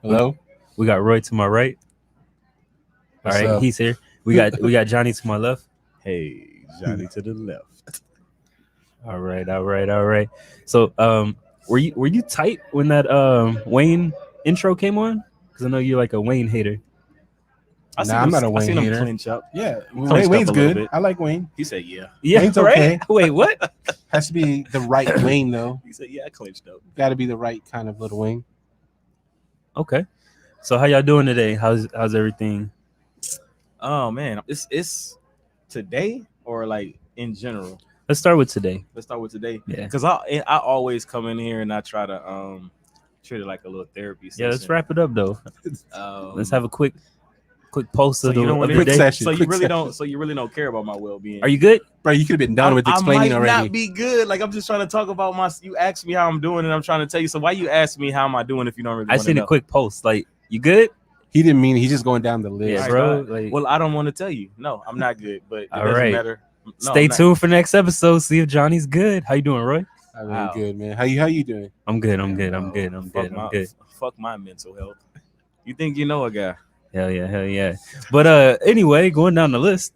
Hello. We got Roy to my right. What's All right, up? he's here. We got Johnny to my left. Hey, Johnny to the left. All right. So, were you tight when that Wayne intro came on? Because I know you're like a Wayne hater. I'm not a I Wayne seen him hater. clinch up. Yeah, Clenched up Wayne's a little good. bit. I like Wayne. He said, "Yeah." Yeah, Wayne's right? okay. Wait, what? Has to be the right Wayne though. He said, "Yeah, I clenched up." Got to be the right kind of little Wayne. Okay. So how y'all doing today? How's everything? Oh man, it's today or like in general. Let's start with today. Let's start with today. Yeah. Because I always come in here and I try to treat it like a little therapy session. Yeah, let's wrap it up though. Let's have a quick post So of the, you don't of want the quick day. session. So you quick really session. don't. So you really don't care about my well-being. Are you good? Bro, you could have been done with explaining I might already. not be good. Like I'm just trying to talk about my. You asked me how I'm doing, and I'm trying to tell you. So why you ask me how am I doing if you don't really? I wanna seen know? a quick post. Like, you good? He didn't mean it. He's just going down the list. Yeah, All bro. right. Like, Well, I don't want to tell you. No, I'm not good. But it All doesn't right. matter. No, stay I'm not. tuned for next episode. See if Johnny's good. How you doing, Roy? I'm Wow. good, man. How you doing? I'm good. I'm Fuck my mental health. You think you know a guy? Hell yeah. But anyway, going down the list.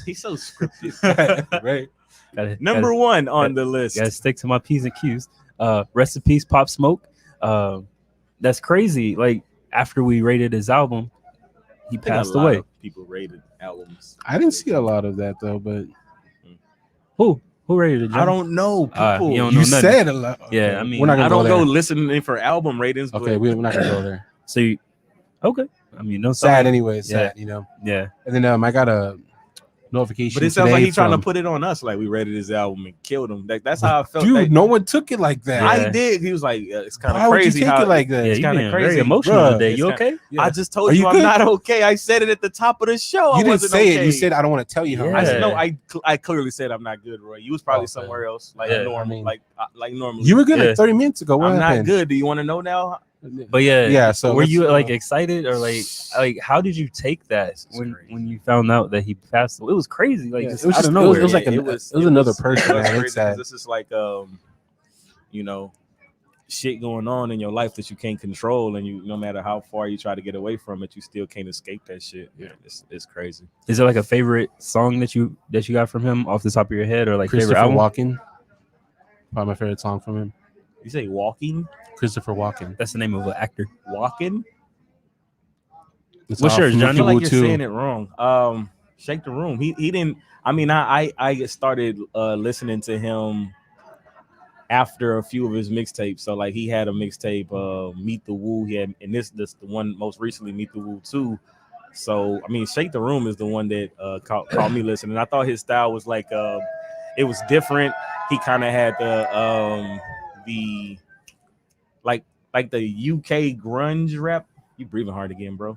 He's so scripted. Right. Number one on the list. Gotta stick to my P's and Q's. Rest in peace, Pop Smoke. That's crazy. Like, after we rated his album, he I think passed a lot away. of people rated albums. I didn't see a lot of that though, but Who rated it? Johnny? I don't know. People. You don't you know nothing. said a lot. Yeah, I mean, we're not gonna I don't go go there. listening for album ratings. Okay, but we're not gonna go there. So you, okay. I mean, no Sad sign. anyway. Yeah. Sad, you know. Yeah. And then I got a notification. But it sounds like today he's trying to from- put it on us, like we rated his album and killed him. Like that's how I felt. Dude, Like, no one took it like that. Yeah. I did. He was like, it's kind Why of would you crazy take how it like that? Yeah, it's you kind being of crazy. very emotional Bruh. today. It's You kinda- okay? Yeah. I just told Are you, you I'm good? not okay. I said it at the top of the show. You I didn't wasn't say okay. it. You said I don't want to tell you how. Yeah. I I said, said, no, I clearly said I'm not good, Roy. You was probably Okay. somewhere else, like Yeah. normal, I mean, like normally. you were good Yeah. like 30 minutes ago. What I'm happened? not good. Do you want to know now? But yeah. So were let's, you like excited or like how did you take that This is when crazy. you found out that he passed away? It was crazy. Like, Yeah, just it was out just of it nowhere. was like Yeah, it was another person. It was Man. crazy It's sad. 'cause this is like you know, shit going on in your life that you can't control, and you no matter how far you try to get away from it, you still can't escape that shit. Yeah, it's crazy. Is there like a favorite song that you got from him off the top of your head, or like favorite Christopher album? Walken. Probably my favorite song from him. You say walking, Christopher Walken. That's the name of an actor. walking. It's What's all yours, from I Johnny? feel like Woo you're too. saying it wrong. Shake the Room. He didn't. I mean, I started listening to him after a few of his mixtapes. So like he had a mixtape, Meet the Woo. He had, and this the one most recently, Meet the Woo 2. So I mean, Shake the Room is the one that caught me listening. I thought his style was like it was different. He kind of had the like the UK grunge rap. You breathing hard again, bro.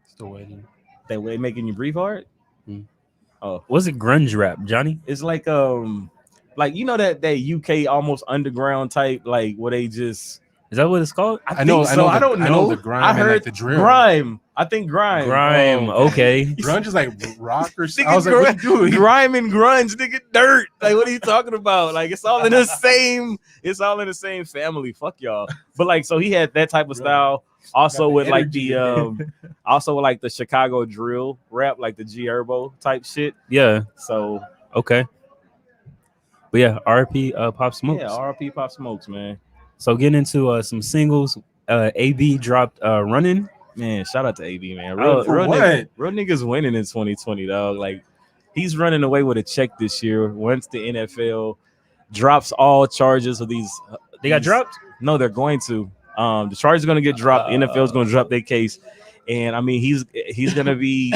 Still waiting. That way making you breathe hard. Oh, Was it grunge rap, Johnny? it's like you know that UK almost underground type, like where they just Is that what it's called? I know- think I so. know I the- don't I know. know the grime I and, heard like, the drill. grime. I think grime. Grime. Oh, Okay. Grunge is like rock or something. Nigga, I was like, what you doing? grime and grunge, nigga, dirt. Like, what are you talking about? Like, it's all in the same. It's all in the same family. Fuck y'all. But like, so he had that type of style. Also Got the with like energy the also with like the Chicago drill rap, like the G Herbo type shit. Yeah. So Okay. But yeah, RP Pop Smokes. yeah, RP Pop Smokes, man. So getting into some singles. AB dropped Running. Man, shout out to AB, man. For what? Real niggas winning in 2020, dog. Like he's running away with a check this year. Once the NFL drops all charges of these, They got dropped? No, they're going to. The charges are going to get dropped. The NFL is going to drop their case, and I mean he's gonna be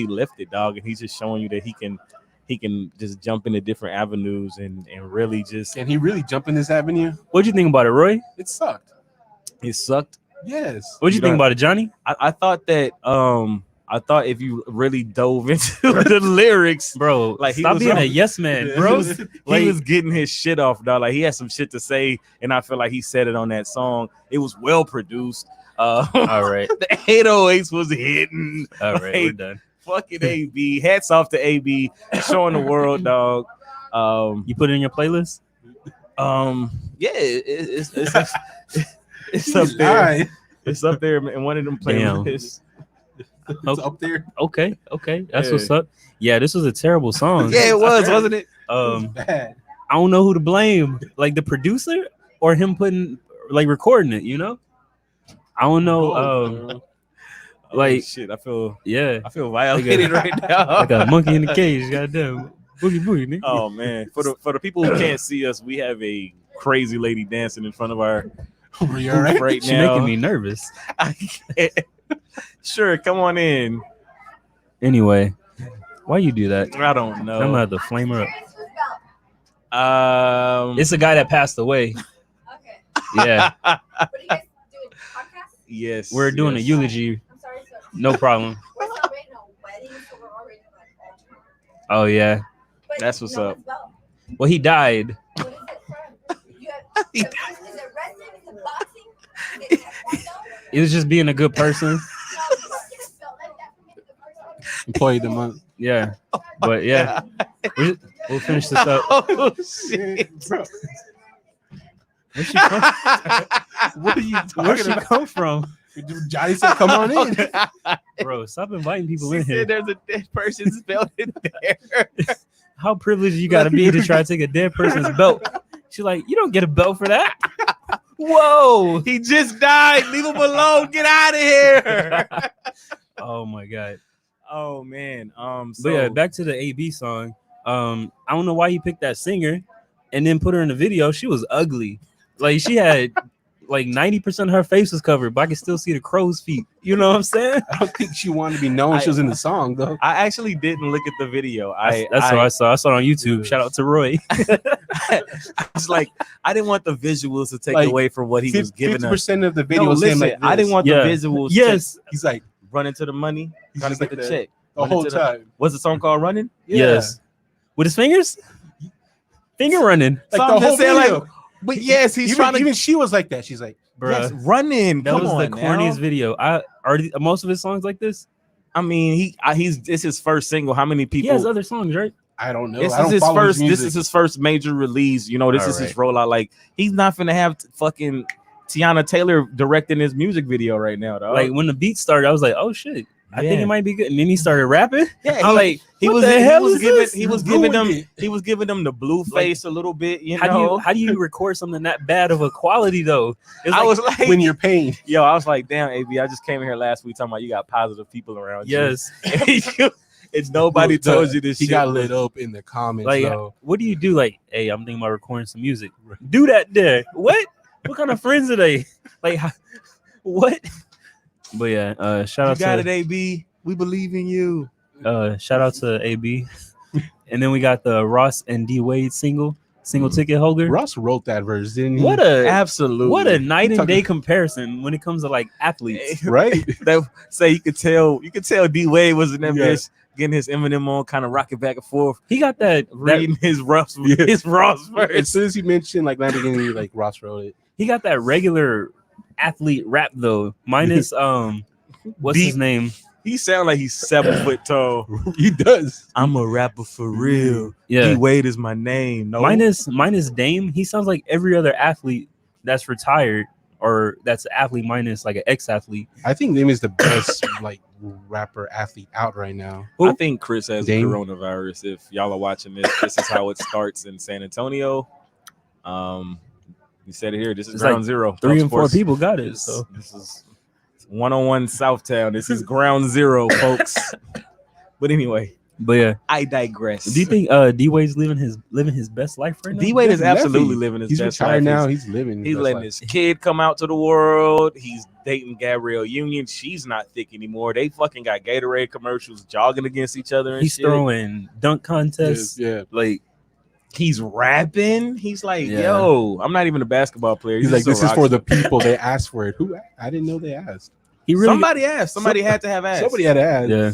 lifted, dog. And he's just showing you that he can just jump into different avenues and really just. Can he really jump in this avenue? What'd you think about it, Roy? It sucked. It sucked. Yes. What'd you think about it, Johnny? I thought that I thought if you really dove into the lyrics, Bro, like he stop was being on- a yes man, Yeah. bro. he was getting his shit off, dog. Like he had some shit to say, and I feel like he said it on that song. It was well produced. All right. The 808s was hitting. All right, we're Like, done. Fucking AB. Hats off to AB, showing the world, dog. You put it in your playlist? Yeah, it's It's up there. Lied. It's up there in one of them Damn. playlists. It's up there. Okay, that's Yeah. what's up. Yeah, this was a terrible song. Yeah, it was, wasn't it? It's bad. I don't know who to blame, like the producer or him putting like recording it. You know, I don't know. Oh, Like, shit, I feel Like violated right now. like a monkey in the cage. Goddamn, boogie boogie. Nigga. Oh man, for the people who can't see us, we have a crazy lady dancing in front of our Were you all right? right She now. making me nervous. I can't. Sure, come on in. Anyway, why you do that? I don't I'm gonna know. have to flame her up. It's It's a guy that passed away. Okay. Yeah, What are you guys doing? Podcast? yes. we're doing a yes. eulogy. I'm sorry, so No problem. we're celebrating a wedding, so we're already like all turned. Oh yeah. But That's what's up. one's belt. Well, he died. What is it from? You have, is it wrestling? Is it boxing? Is it taekwondo? He was just being a good person. No, you don't get a belt like that from being a good person. Employee of the month. Yeah, but yeah, we'll finish this up. Oh shit. Bro, Where'd she come, what are you where'd she talking about? come from, Johnny said, "Come on in." bro? Stop inviting people She in here. said there's a dead person's belt in there. How privileged you gotta be to try to take a dead person's belt? She's like, you don't get a belt for that. Whoa! He just died. Leave him alone. Get out of here. Oh my god! Oh man. So But yeah, back to the AB song. I don't know why he picked that singer, and then put her in the video. She was ugly. Like she had like 90% of her face was covered, but I could still see the crow's feet. You know what I'm saying? I don't think she wanted to be known. She was in the song though. I actually didn't look at the video. That's what I saw. I saw it on YouTube. Shout out to Roy. I was like, I didn't want the visuals to take Like, away from what he was giving us. 50% of the video No, was him listen, like this. I didn't want Yeah. the visuals. Yes. He's like running to the money, he's trying to just get like the that check the Running whole to the- time. What's the song called? Running. Yes. With his fingers? Finger running. Like So the I'm whole just saying, like, video. But yes, he's trying to. Even she was like that. She's like, Bruh. Yes, running. That Come was on the corniest now. video. I already most of his songs like this. I mean, it's his first single. How many He people? has other songs, right? I don't know. This I is don't his follow first. This music. is his first major release. You know, this is his rollout. Like he's not gonna have fucking Tiana Taylor directing his music video right now, dog. Like when the beat started, I was like, "Oh shit, I think Yeah. it might be good." And then he started rapping. yeah, I'm like, he "What was the he hell was is giving this? he was You giving ruined them it. he was giving them the blue face a little bit. You How know, do you record something that bad of a quality though?" It's I like, was like, when you're paying. yo, I was like, damn, AB, I just came here last week talking about you got positive people around you. yes. It's nobody Bro, told you this He shit. got was- lit up in the comments. Like, though. what do you do? Like, hey, I'm thinking about recording some music. Do that there. What? What kind of friends are they? Like, what? But yeah, shout You out got to it, AB. We believe in you. shout out to AB. And then we got the Ross and D Wade single ticket holder. Ross wrote that verse, didn't he? What a Absolutely. what a night and Talking- day comparison when it comes to like athletes. right? That say you could tell D Wade was in that Yeah. bitch getting his Eminem on, kind of rocking back and forth, He got that, reading his Ross Yeah. his Ross As verse. soon as he mentioned like Lamborghini, like Ross wrote it. he got that regular athlete rap though. Minus what's Deep. his name? He sound like he's 7 foot tall. He does. I'm a rapper for real. Yeah. D Wade is my name. No, Minus Dame, he sounds like every other athlete that's retired or that's an athlete minus like an ex-athlete. I think Dame is the best like rapper athlete out right now. I think Chris has Dame. coronavirus. If y'all are watching this, this is how it starts in San Antonio. You said it here. This is It's ground like zero. 3 and 4 Sports. people got it. This, So this is 101 Southtown. This is ground zero, folks. But anyway, but yeah. I digress. Do you think D Wade's living his best life right now? D Wade is Definitely. absolutely living his He's best retired life? now. He's living. He's best letting life. his kid come out to the world. He's dating Gabrielle Union. She's not thick anymore. They fucking got Gatorade commercials jogging against each other and He's shit. throwing dunk contests. Yeah. Like He's rapping. He's like, Yeah. yo, I'm not even a basketball player. He's like, just this a is for rock the star." people. They asked for it. Who? I didn't know they asked. he really Somebody asked. Somebody had to have asked. Somebody had to ask. Yeah.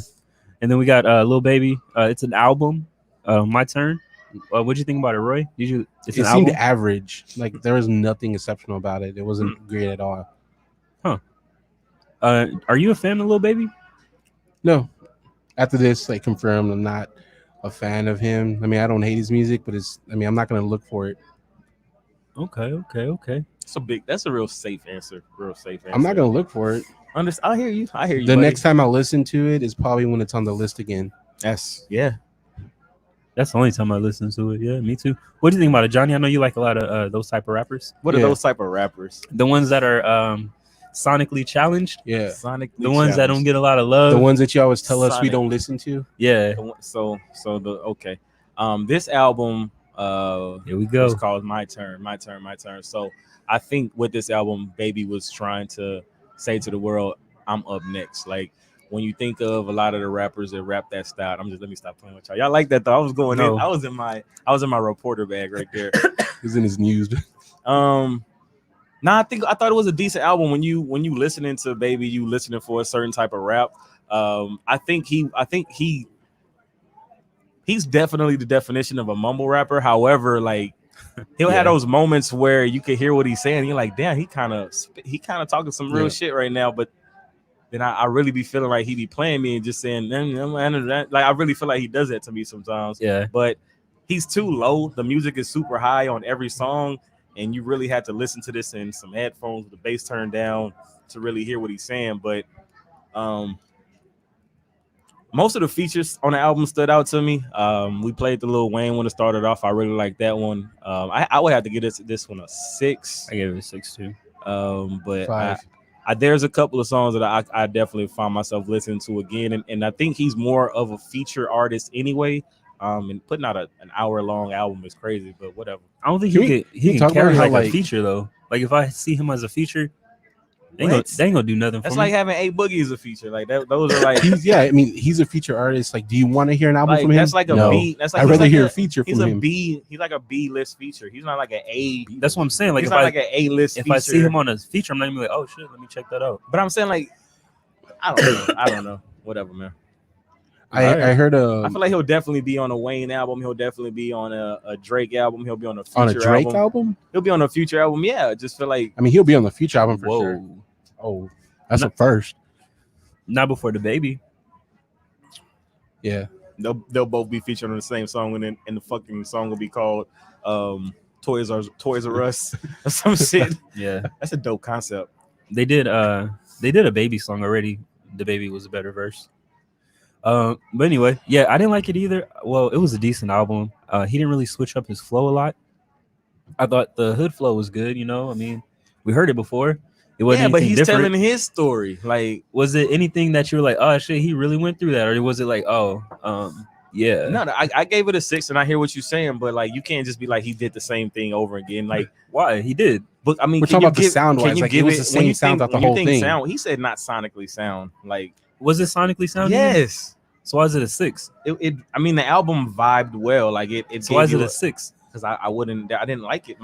And then we got Lil Baby. It's an album. My Turn. What'd you think about it, Roy? It's It an seemed album. average. Like there was nothing exceptional about it. It wasn't great at all. Are you a fan of Lil Baby? No. After this, like confirmed, I'm not a fan of him. I mean, I don't hate his music, but I'm not gonna look for it. Okay. That's a real safe answer. Real safe answer. I'm not gonna look for it. I hear you. I hear you. The buddy. next time I listen to it is probably when it's on the list again. That's That's the only time I listen to it. Yeah, me too. What do you think about it, Johnny? I know you like a lot of those type of rappers. What are Yeah. those type of rappers? The ones that are sonically challenged. Yeah, Sonically The ones that don't challenged. get a lot of love. the ones that you always tell us we Sonic. don't listen to. Yeah. So the okay. This album Here we go. it's called My Turn. So I think with this album, Baby was trying to say to the world, I'm up next. Like when you think of a lot of the rappers that rap that style, let me stop playing with y'all. Y'all like that though? I was going No. in. I was in my reporter bag right there. He's in his news. Nah, I thought it was a decent album. When you listening to Baby, you listening for a certain type of rap. I think he's definitely the definition of a mumble rapper. However, like he'll have those moments where you can hear what he's saying. And you're like, damn, he kind of talking some real shit right now. But then I really be feeling like he be playing me and just saying, like I really feel like he does that to me sometimes. Yeah. But he's too low. The music is super high on every song, and you really had to listen to this in some headphones with the bass turned down to really hear what he's saying. But most of the features on the album stood out to me. We played the Lil Wayne when it started off. I really like that one. I would have to give this one a 6. I gave it a 6 too. But 5. there's a couple of songs that I definitely find myself listening to again, and I think he's more of a feature artist anyway. And putting out an hour-long album is crazy, but whatever. I don't think Can he we can talk carry about how, like a like- feature though. Like if I see him as a feature, they ain't What? gonna do nothing That's for like me. having A Boogie as a feature. Like that, those are like I mean, he's a feature artist. Like, do you want to hear an album like from him? that's like a No. B. That's like I'd he's rather like hear a feature He's from a him. B. He's like a B list feature. He's not like an A. That's what I'm saying. Like He's if not I like an A list. if I see him on a feature, I'm not gonna be like, oh shit, let me check that out. but I'm saying like I don't know. Whatever, man. I heard I feel like he'll definitely be on a Wayne album. He'll definitely be on a Drake album. He'll be on a future on a Drake album. album. He'll be on a future album. Yeah, I just feel like I mean, he'll be on the future album for Whoa. sure. Oh, that's a first. Not before the baby. Yeah. they'll both be featured on the same song, and the fucking song will be called Toys R Us or some shit. Yeah. That's a dope concept. They did a baby song already. The baby was a better verse. But anyway, yeah, I didn't like it either. Well, it was a decent album. He didn't really switch up his flow a lot. I thought the hood flow was good, you know. I mean, we heard it before. It wasn't Yeah, but anything he's different. telling his story. Like, Was it anything that you were like, oh shit, he really went through that, or was it like, yeah? no, I gave it a 6, and I hear what you're saying, but like, you can't just be like he did the same thing over again. Like, Why? He did. but I mean, We're can talking you about the give- sound-wise, can you like, it give was the when same you sound think- throughout the when you whole think thing. Sound, he said not sonically sound. Like, Was it sonically sounding? yes. So why is it a 6? I mean, the album vibed well. Like it. So why is it a 6? Because I didn't like it.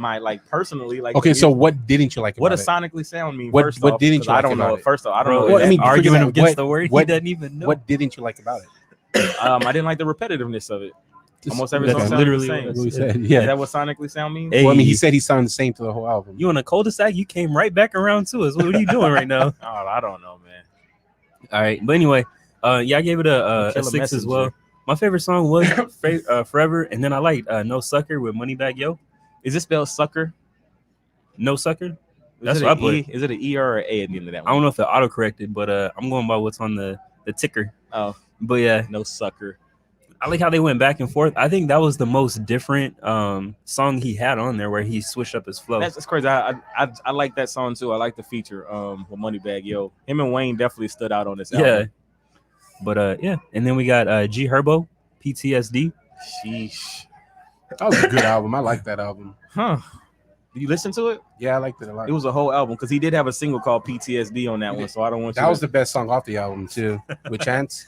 Personally, like. Okay, the so music- what didn't you like about what does it? sonically sound mean? What- first what off, didn't 'cause you I like don't about know. it? First off, I don't Bro, know. Well, What I mean, that- arguing forget that. against What- the word what- he doesn't even know. What didn't you like about it? I didn't like the repetitiveness of it. Almost every That's song sounded literally the what same. it What we is. said. Is Yeah. that what sonically sound means? Hey. Well, I mean, he said he sounded the same to the whole album. You on a cul-de-sac? You came right back around to us. What are you doing right now? Oh, I don't know, man. All right, but anyway, yeah, I gave it a Kill a 6 as messenger. well. My favorite song was Forever, and then I liked No Sucker with Moneybagg Yo. Is this spelled sucker? No Sucker. Is That's it what I an put. E? Is it an E or an A at the end of that I one? don't know if it auto-corrected, but I'm going by what's on the ticker. Oh, But yeah, no sucker. I like how they went back and forth. I think that was the most different song he had on there, where he switched up his flow. That's crazy. I like that song too. I like the feature with Moneybagg Yo. Him and Wayne definitely stood out on this album. Yeah. But yeah, and then we got G Herbo, PTSD. Sheesh. That was a good album. I like that album. Huh. Did you listen to it? Yeah, I liked it a lot. It was a whole album because he did have a single called PTSD on that one. So I don't want you That to... was the best song off the album too, with Chance.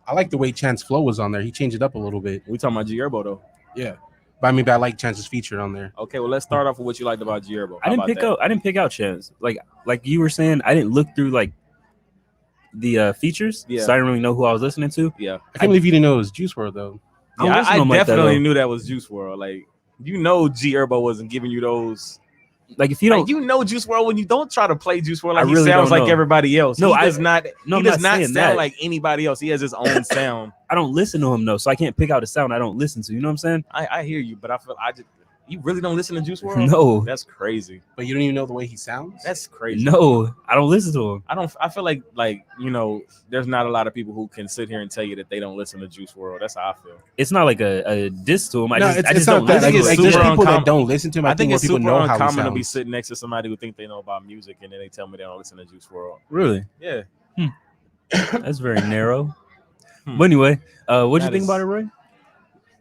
I like the way Chance flow was on there. He changed it up a little bit. We talking about G Herbo though. Yeah, but I mean, but I like Chance's feature on there. Okay, well let's start off with what you liked about G Herbo. I didn't pick out Chance. Like you were saying, I didn't look through like the features. Yeah. So I didn't really know who I was listening to. Yeah, I can't believe you didn't know it was Juice WRLD though. I don't yeah, listen to I him like that, definitely though. knew that was Juice WRLD. Like, you know, G Herbo wasn't giving you those. Like if you don't, Like, you know Juice WRLD when you don't try to play Juice WRLD. Like, I he really sounds don't like know. everybody else. No, he does not. no, he I'm does not not saying sound that. like anybody else. He has his own sound. I don't listen to him though, so I can't pick out a sound I don't listen to. You know what I'm saying? I hear you, but I feel You really don't listen to Juice WRLD? No, That's crazy. But you don't even know the way he sounds. That's crazy. no, I don't listen to him. I feel like there's not a lot of people who can sit here and tell you that they don't listen to Juice WRLD. That's how I feel. It's not like a diss to him. I No, just it's don't not that. listen Like, to it's it. like there's super people uncommon. that don't listen to him. I think more it's people super know how he uncommon to be sounds. sitting next to somebody who think they know about music and then they tell me they don't listen to Juice WRLD. Really, Yeah. that's very narrow. But anyway, what'd you That think is- about it, Roy?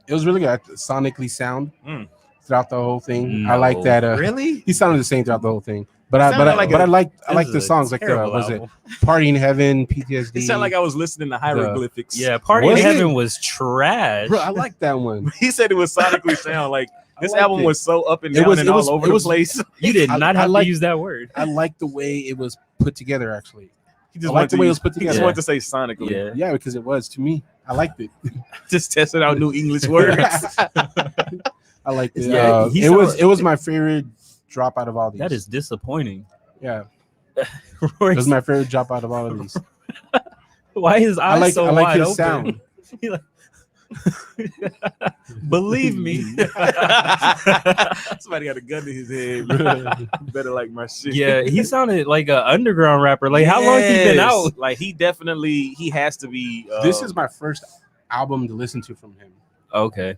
It was really good. Sonically sound Mm. throughout the whole thing. I No. like that. Really? He sounded the same throughout the whole thing. But I sounded like like This the is a songs like terrible was it album. Party in Heaven, PTSD. It sounded like I was listening to hieroglyphics. Yeah, Party in Was it? Heaven was trash. Bro, I like that one. He said it was sonically sound like this liked album it. was so up and It down was- and it all was- over it the was- place. You did I- not I have like- to use that word. I like the way it was put together. Actually, He just I like wanted the to way it use- was put He just together. wanted to say sonically. Yeah. yeah, because it was to me. I liked it. Just testing out new English words. I liked it. Yeah, he It was my favorite drop out of all these. That is disappointing. yeah. Roy, It was my favorite drop out of all of these. why his eyes I like so I like wide his open? sound. He like- Believe me. Somebody got a gun to his head. Better like my shit. yeah, he sounded like an underground rapper. Like, how long he been Yes. out? Like he has to be. This is my first album to listen to from him. Okay,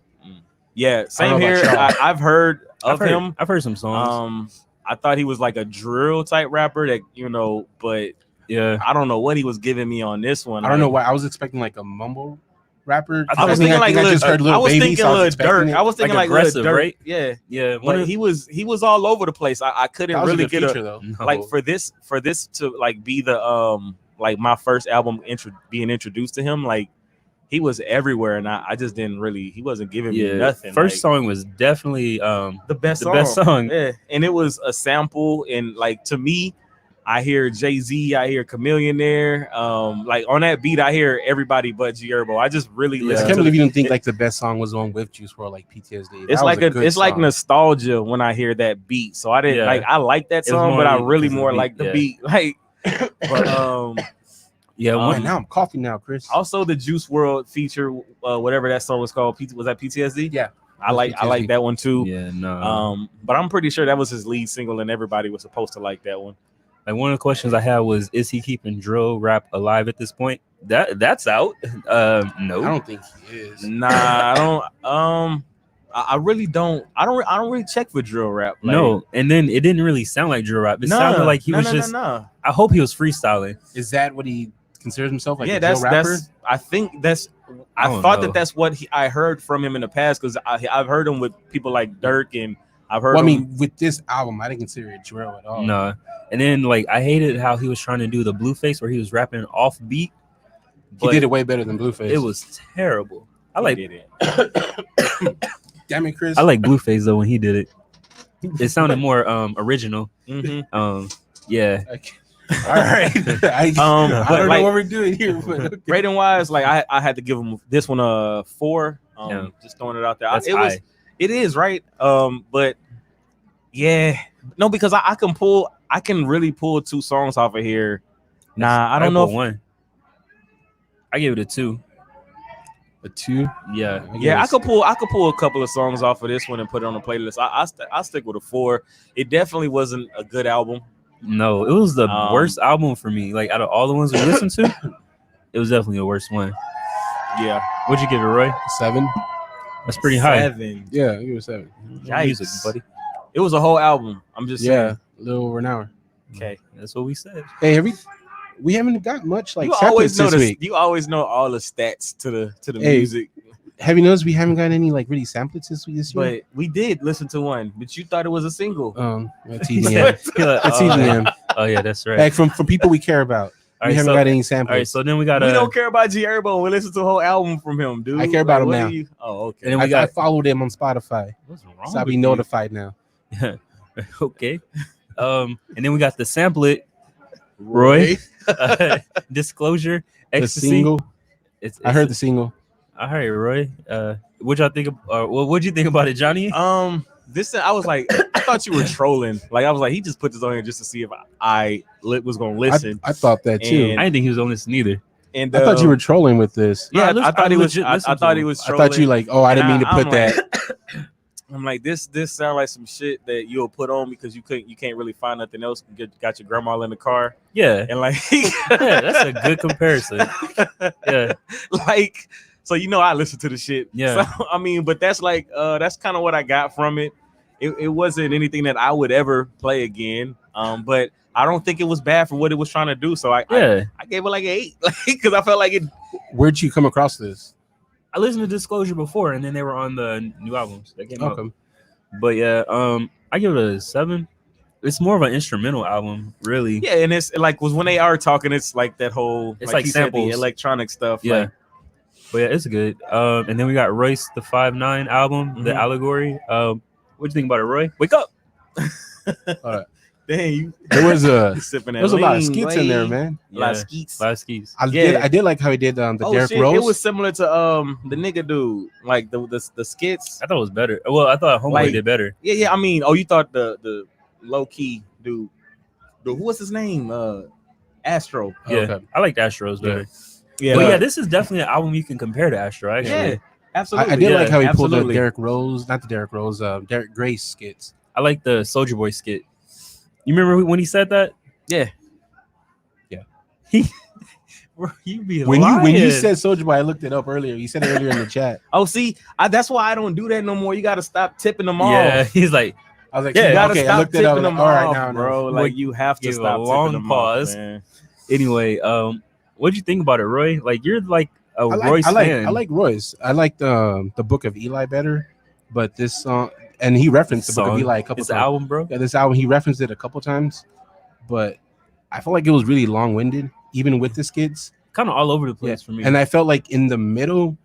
Yeah, same know here. about y'all. I've heard of him. I've heard some songs. I thought he was like a drill type rapper that but Yeah, I don't know what he was giving me on this one. I don't know why. I was expecting like a mumble rapper. I was thinking like I Lil- just heard I Lil was Baby. thinking so I was Lil expecting Durk. it. I was thinking Like like Lil aggressive, Durk. right? Yeah, yeah. but he was all over the place. I couldn't That was a really good get feature, a though. No. like for this to like be the like my first album being introduced to him. Like he was everywhere, and I just didn't really. He wasn't giving me nothing. First like, song was definitely the best song. Yeah, and it was a sample, and like to me, I hear Jay-Z, I hear Chameleon there. Like on that beat, I hear everybody but G Herbo. I just really Yeah. I listen can't to believe you didn't think like the best song was on with Juice WRLD, like PTSD. it's That like was good it's like song. nostalgia when I hear that beat. So I didn't Yeah. like I like that It was song, more but I because really of the more beat, like the yeah. beat. Like but yeah. Oh, One, man, now I'm coughing now, Chris. also the Juice WRLD feature, whatever that song was called, was that PTSD? Yeah, I like PTSD. that one too. yeah, no. But I'm pretty sure that was his lead single, and everybody was supposed to like that one. Like one of the questions I had was, is he keeping drill rap alive at this point? That's out. I No. don't think he is. Nah, I don't. I really don't. I don't really check for drill rap. Like, No, and then it didn't really sound like drill rap. It sounded like he was just. Nah. I hope he was freeling. Is that what he considers himself? Like Yeah, a drill rapper? that's. I think that's. I I don't thought know. that's what I heard from him in the past because I've heard him with people like Dirk and I've heard. Well, I him, mean, with this album, I didn't consider it drill at all. No, and then like I hated how he was trying to do the Blueface where he was rapping off beat. He did it way better than Blueface. It was terrible. I he like did it. Damn it, Chris. I like Blueface though when he did it. It sounded more original. Mhm. Yeah. All right. I But don't like- know what we're doing here, but okay. Rating wise, like I had to give him this one a 4. Yeah. Just throwing it out there. That's It is right. But yeah, no, because I can really pull 2 songs off of here. Nah, I don't know. One. I gave it a 2. a 2. Yeah. Yeah, I could pull a couple of songs off of this one and put it on the playlist. I stick with a 4. It definitely wasn't a good album. No, it was the worst Um, album for me. Like out of all the ones we listened to, it was definitely the worst one. Yeah, What'd you give it, Roy? 7. That's pretty high. 7. Yeah, I give it a 7. Yikes. Music, buddy. It was a whole album. I'm just Yeah, saying. a little over an hour. Okay. That's what we said. Hey, we haven't got much like You always know this week. you always know all the stats to the Hey, music. Have you noticed we haven't got any like really samplets this year? But we did listen to one, but you thought it was a single. It's EDM. It's EDM. Oh yeah, that's right. Like from people we care about. All we right, haven't so, got any all samples. right, so then we got We don't care about G Herbo. We listen to a whole album from him, dude. I care about him what now. do you- Oh, okay. And then we I got followed him on Spotify, what's wrong so I'll with be you? notified now. Okay. And then we got the samplet, Roy. Disclosure, The ecstasy. single. It's I heard the single. All right, Roy. What y'all think? What'd you think about it, Johnny? This I was like, I thought you were trolling. Like I was like, he just put this on here just to see if I was gonna listen. I thought that too. And- I didn't think he was on this neither. And I thought you were trolling with this. Yeah, No, I thought he was. legit I listened to thought him. he was. I thought you trolling. like, oh, I didn't And mean to I'm put that. I'm like, this sound like some shit that you'll put on because you can't really find nothing else. Got your grandma in the car, Yeah, and like, yeah, that's a good comparison. Yeah, like, so I listen to the shit. Yeah. So I mean, but that's like that's kind of what I got from it. It wasn't anything that I would ever play again. But I don't think it was bad for what it was trying to do. So I gave it like an 8, like because I felt like it. Where'd you come across this? I listened to Disclosure before, and then they were on the new albums that came out. Okay. But yeah, I give it a 7. It's more of an instrumental album, really. Yeah, and it's like when they are talking, it's like that whole It's like he said, the samples. electronic stuff. Yeah. Like, But yeah, it's good. And then we got Royce the 5'9" album, The Allegory. What do you think about it, Roy? Wake up! dang, you There was a sipping that. there was a lot of lean, skits in there, Wade. man. A lot of Yeah. skeets. Five skis. I did like how he did the Derrick shit, Rose. it was similar to the nigga dude, like the skits. I thought it was better. Well, I thought Homeboy Like- did better. Yeah. I mean, you thought the low key dude, who was his name? Astro. Yeah, Okay. I liked Astros better. Yeah, But yeah, this is definitely an album you can compare to Astro, actually. yeah, absolutely. I did Yeah, like how he pulled the absolutely. Derrick Rose, not the Derrick Rose, Derrick Grace skits. I like the Soldier Boy skit. You remember when he said that? Yeah. Bro, you be When lying. you said Soldier Boy, I looked it up earlier. You said it earlier in the chat. Oh, see, that's why I don't do that no more. You got to stop tipping them yeah, off. he's like, I was like, Yeah, You gotta okay, I stop looked it up. tipping them All right, off, now, bro. Boy, Like you have to give a stop long tipping them pause. off, man. anyway, what'd you think about it, Roy? Like, you're like a I Royce fan. I like Royce. I like the Book of Eli better, but this song, and he referenced the Book of Song. Eli a couple It's the times. album, bro. Yeah, this album he referenced it a couple times, but I felt like it was really long winded, even with the skits. Kind of all over the place for me. And I felt like in the middle,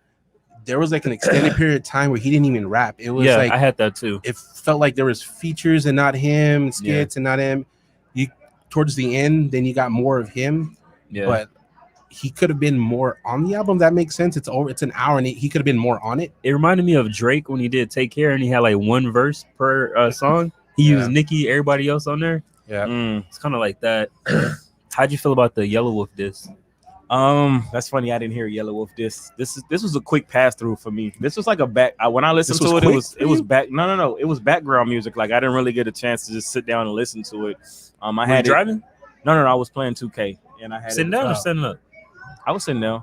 there was like an extended period of time where he didn't even rap. It was yeah, like I had that too. it felt like there was features and not him, skits and not him. You towards the end, then you got more of him, Yeah, but he could have been more on the album. That makes sense. It's an hour, and he could have been more on it. it reminded me of Drake when he did Take Care, and he had like one verse per song. He Yeah. used Nicki, everybody else on there. Yeah, It's kind of like that. How'd you feel about the Yellow Wolf disc? That's funny. I didn't hear Yellow Wolf. This was a quick pass through for me. This was like a when I listened This to was it, quick it for was you? back. No, it was background music. Like I didn't really get a chance to just sit down and listen to it. I Were you had it. driving, No, I was playing 2K and I had sitting it. down or standing up? I was sitting down.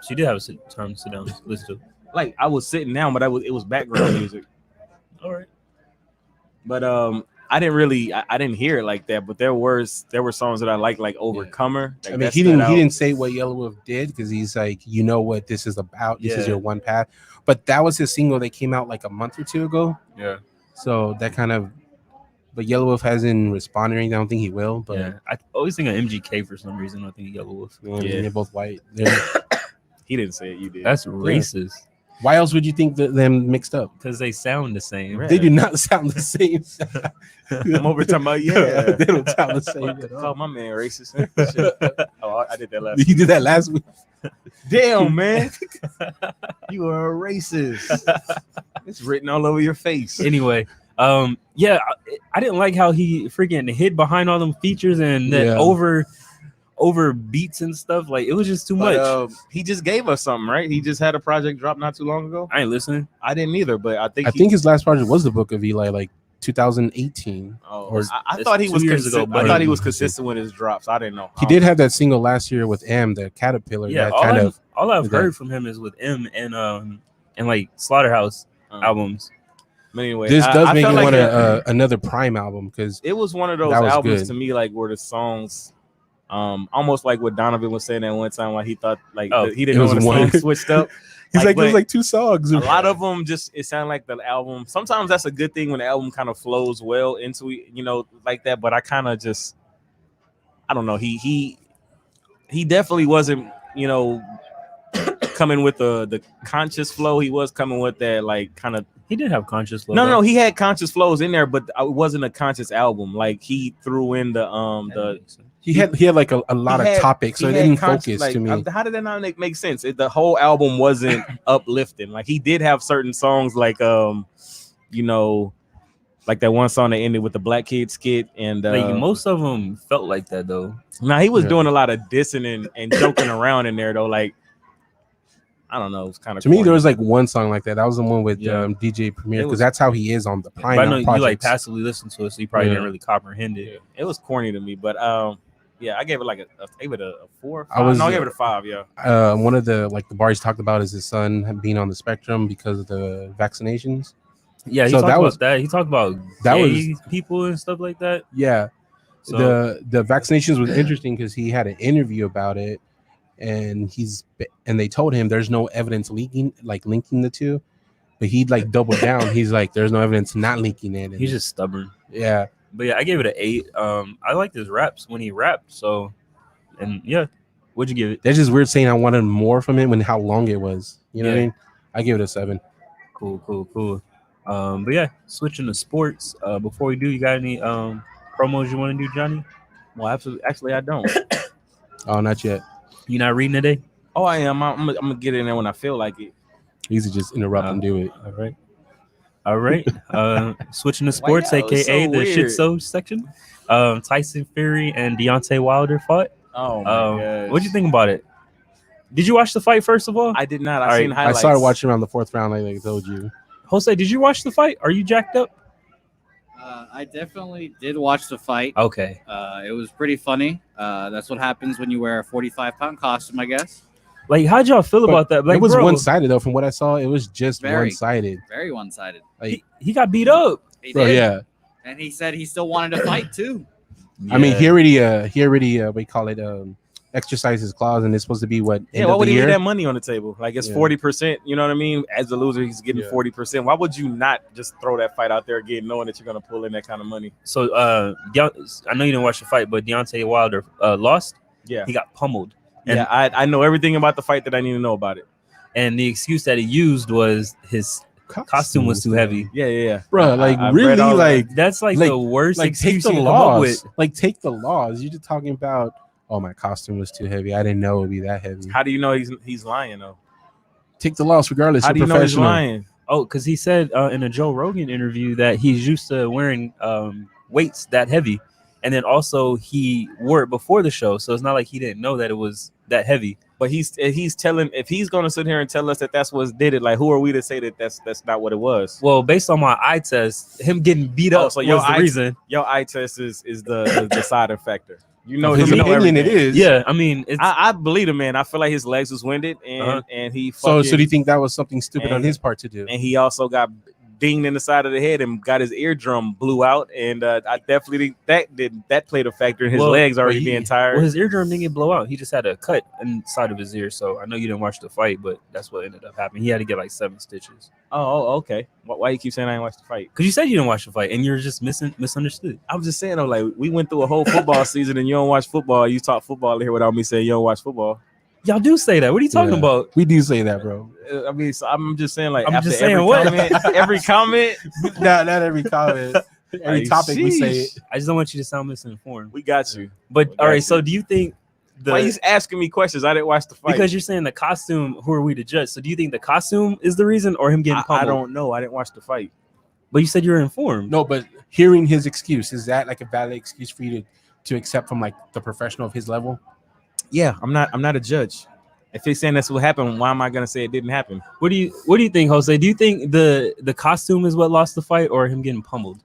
She did have a time to sit down, listen to it. Like I was sitting down, but it was background music. All right. But I didn't hear it like that. But there were songs that I like Overcomer. Like, I mean, that he stood out. didn't say what Yellow Wolf did because he's like, you know what this is about. This is Yeah. your one path. But that was his single that came out like a month or two ago. Yeah. So that kind of, but Yellow Wolf hasn't responded or anything. I don't think he will. But Yeah, I always think of MGK for some reason. I think of Yellow Wolf. Yeah. they're both white. He didn't say it. You did. That's racist Why else would you think that them mixed up? because they sound the same. Right. They do not sound the same. I'm over talking about yeah. They don't sound the same at Call all. my man racist. Shit. Oh, I did that last. You did that last week. Damn, man. You are a racist. It's written all over your face. Anyway, yeah, I didn't like how he freaking hid behind all them features and that Yeah. over beats and stuff. Like it was just too much. But, he just gave us something, right? He just had a project drop not too long ago. I ain't listening. I didn't either, but I think I think his last project was the Book of Eli, like 2018. I It's thought he 2 was years ago, I buddy. thought he was consistent with his drops. I didn't know. He did have that single last year with M, the Caterpillar. Yeah, that all kind I've, of. all I've with that. heard from him is with M and like Slaughterhouse albums. But anyway, This does I make felt me like want another Prime album because it was one of those That was albums good. to me, like where the songs, almost like what Donovan was saying at one time, why he thought like Oh, he didn't it know when was the one. songs switched up. he's like, it was but like 2 songs. a lot of them just it sounded like the album. Sometimes that's a good thing when the album kind of flows well into it, like that. But I kind of just, I don't know. He definitely wasn't, coming with the conscious flow. He was coming with that like kind of. He did have conscious flow. No, he had conscious flows in there, but it wasn't a conscious album. Like he threw in the he had like a lot he of had- topics, so he it had didn't conscious, focus like, to me. how did that not make sense? The whole album wasn't uplifting. Like he did have certain songs like like that one song that ended with the Black Kid skit and like most of them felt like that though. now he was Yeah. doing a lot of dissing and joking around in there though. Like I don't know. It's kind of To me, there was like one song like that. That was the one with Yeah. DJ Premier It because was- that's how he is on the But Prime I know you like projects. passively listen to it, so you probably Yeah. didn't really comprehend it. It was corny to me, but yeah, I gave it like I gave it a 4 or 5. I gave it a 5. Yeah. One of the bars he talked about is his son being on the spectrum because of the vaccinations. Yeah, he So talked that about was- that. He talked about that gay people and stuff like that. Yeah, So the vaccinations was interesting because he had an interview about it, and they told him there's no evidence linking the two, but he'd like double down. He's like, there's no evidence not linking it. And he's just stubborn. yeah. But yeah, I gave it an 8. I liked his raps when he rapped. So, and yeah, what'd you give it? That's just weird saying I wanted more from it when how long it was. You know what I Yeah. mean? I give it a 7. Cool. But yeah, switching to sports. Before we do, you got any promos you want to do, Johnny? Well, actually, I don't. Oh, not yet. You not reading today? Oh, I am. I'm gonna get in there when I feel like it. Easy, just interrupt and do it. All right. Switching to sports, that was aka so the shit weird. so section. Tyson Fury and Deontay Wilder fought. Oh my god. What'd you think about it? Did you watch the fight first of all? I did not. All I seen right, I highlights. started watching around the 4th round, like I told you. Jose, did you watch the fight? Are you jacked up? I definitely did watch the fight. Okay. It was pretty funny. That's what happens when you wear a 45-pound costume, I guess. Like, how'd y'all feel But about that? Like, it was bro, one-sided though. From what I saw, it was just Very. one-sided. Very one-sided. Like, he got beat up. He bro, did. yeah. And he said he still wanted to fight too. I mean, Yeah. he already we call it exercise his clause, and it's supposed to be what Yeah, end why of would the he year. leave that money on the table? Like it's Yeah. 40%. You know what I mean? As the loser, he's getting Yeah. 40%. Why would you not just throw that fight out there again, knowing that you're gonna pull in that kind of money? So, I know you didn't watch the fight, but Deontay Wilder lost. Yeah, He got pummeled. And, yeah. I know everything about the fight that I need to know about it. and the excuse that he used was his costume was too heavy. Yeah. Bro, like I've really, read all that. like That's like Like- the worst take excuse the you can come up with. laws. Like take the laws. You're just talking about. Oh, my costume was too heavy. I didn't know it would be that heavy. How do you know he's lying though? Take the loss regardless. How You're do you know he's professional. lying? Oh, because he said in a Joe Rogan interview that he's used to wearing weights that heavy, and then also he wore it before the show, so it's not like he didn't know that it was that heavy. But he's telling, if he's gonna sit here and tell us that that's what did it, like who are we to say that that's not what it was? Well, based on my eye test, him getting beat Oh, up so was your the eye- reason. Your eye test is the deciding factor. You know, His you know opinion, it everything. is. Yeah, I mean, it's I believe him, man. I feel like his legs was winded, and Uh-huh. and he So fucking, do you think that was something stupid on and- his part to do? and he also got dinged in the side of the head and got his eardrum blew out, and I definitely think that played a factor in his Well, legs already but he- being tired. well, his eardrum didn't get blow out. He just had a cut inside of his ear. So I know you didn't watch the fight, but that's what ended up happening. He had to get like 7 stitches. oh, okay. Why you keep saying I ain't watched the fight? Because you said you didn't watch the fight, and you're just misunderstood. I'm just saying though, like we went through a whole football season and you don't watch football. You talk football here without me saying you don't watch football. Y'all do say that. What are you talking Yeah. about? We do say that, bro. I mean, so I'm just saying, like I'm after just saying every what? comment, every comment, not every comment, every Like, topic we say it. sheesh. I just don't want you to sound misinformed. we got you. But We all got right, you. so do you think Why you asking me questions? I didn't watch the fight because you're saying the costume, who are we to judge? So do you think the costume is the reason or him getting I pummeled? don't know. I didn't watch the fight. But you said you were informed. No, but hearing his excuse, is that like a valid excuse for you to accept from like the professional of his level? Yeah, I'm not a judge. If he's saying that's what happened, why am I gonna say it didn't happen? What do you think, Jose? Do you think the costume is what lost the fight or him getting pummeled?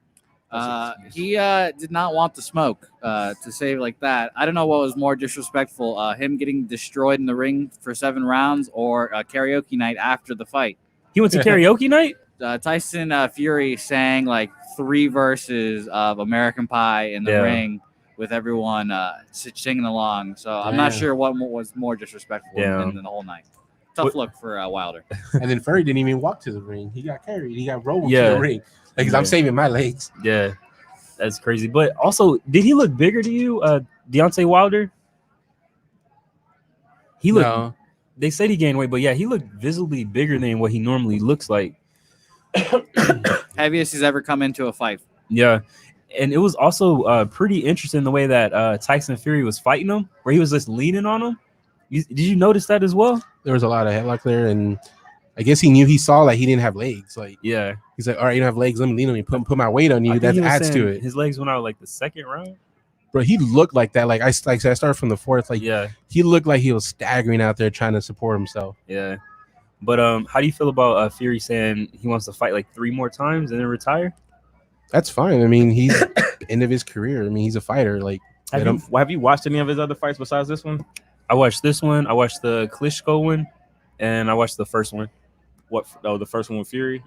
He did not want the smoke, to say it like that. I don't know what was more disrespectful, him getting destroyed in the ring for 7 rounds or a karaoke night after the fight. He went to karaoke night? Tyson Fury sang like 3 verses of American Pie in the Yeah. ring with everyone singing along. So I'm not Damn. sure what was more disrespectful Yeah. than the whole night. Tough What- look for Wilder. And then Furry didn't even walk to the ring. He got carried. He got rolled to Yeah. the ring. Like, 'cause I'm Yeah. saving my legs. Yeah. That's crazy. But also, did he look bigger to you, Deontay Wilder? He looked No. they said he gained weight, but yeah, he looked visibly bigger than what he normally looks like. Heaviest he's ever come into a fight. Yeah. And it was also pretty interesting the way that Tyson Fury was fighting him, where he was just leaning on him. Did you notice that as well? There was a lot of headlock there, and I guess he saw like he didn't have legs. Like Yeah. he's like, all right, you don't have legs. Let me lean on you. Put my weight on I you. think That he was adds to saying it, His legs went out like the second round. bro. He looked like that. Like I started from the 4th. Like Yeah. he looked like he was staggering out there trying to support himself. Yeah. But how do you feel about Fury saying he wants to fight like 3 more times and then retire? That's fine. I mean, he's end of his career. I mean, he's a fighter. Like, Have you watched any of his other fights besides this one? I watched this one. I watched the Klitschko one, and I watched the first one. What? Oh, the first one with Fury.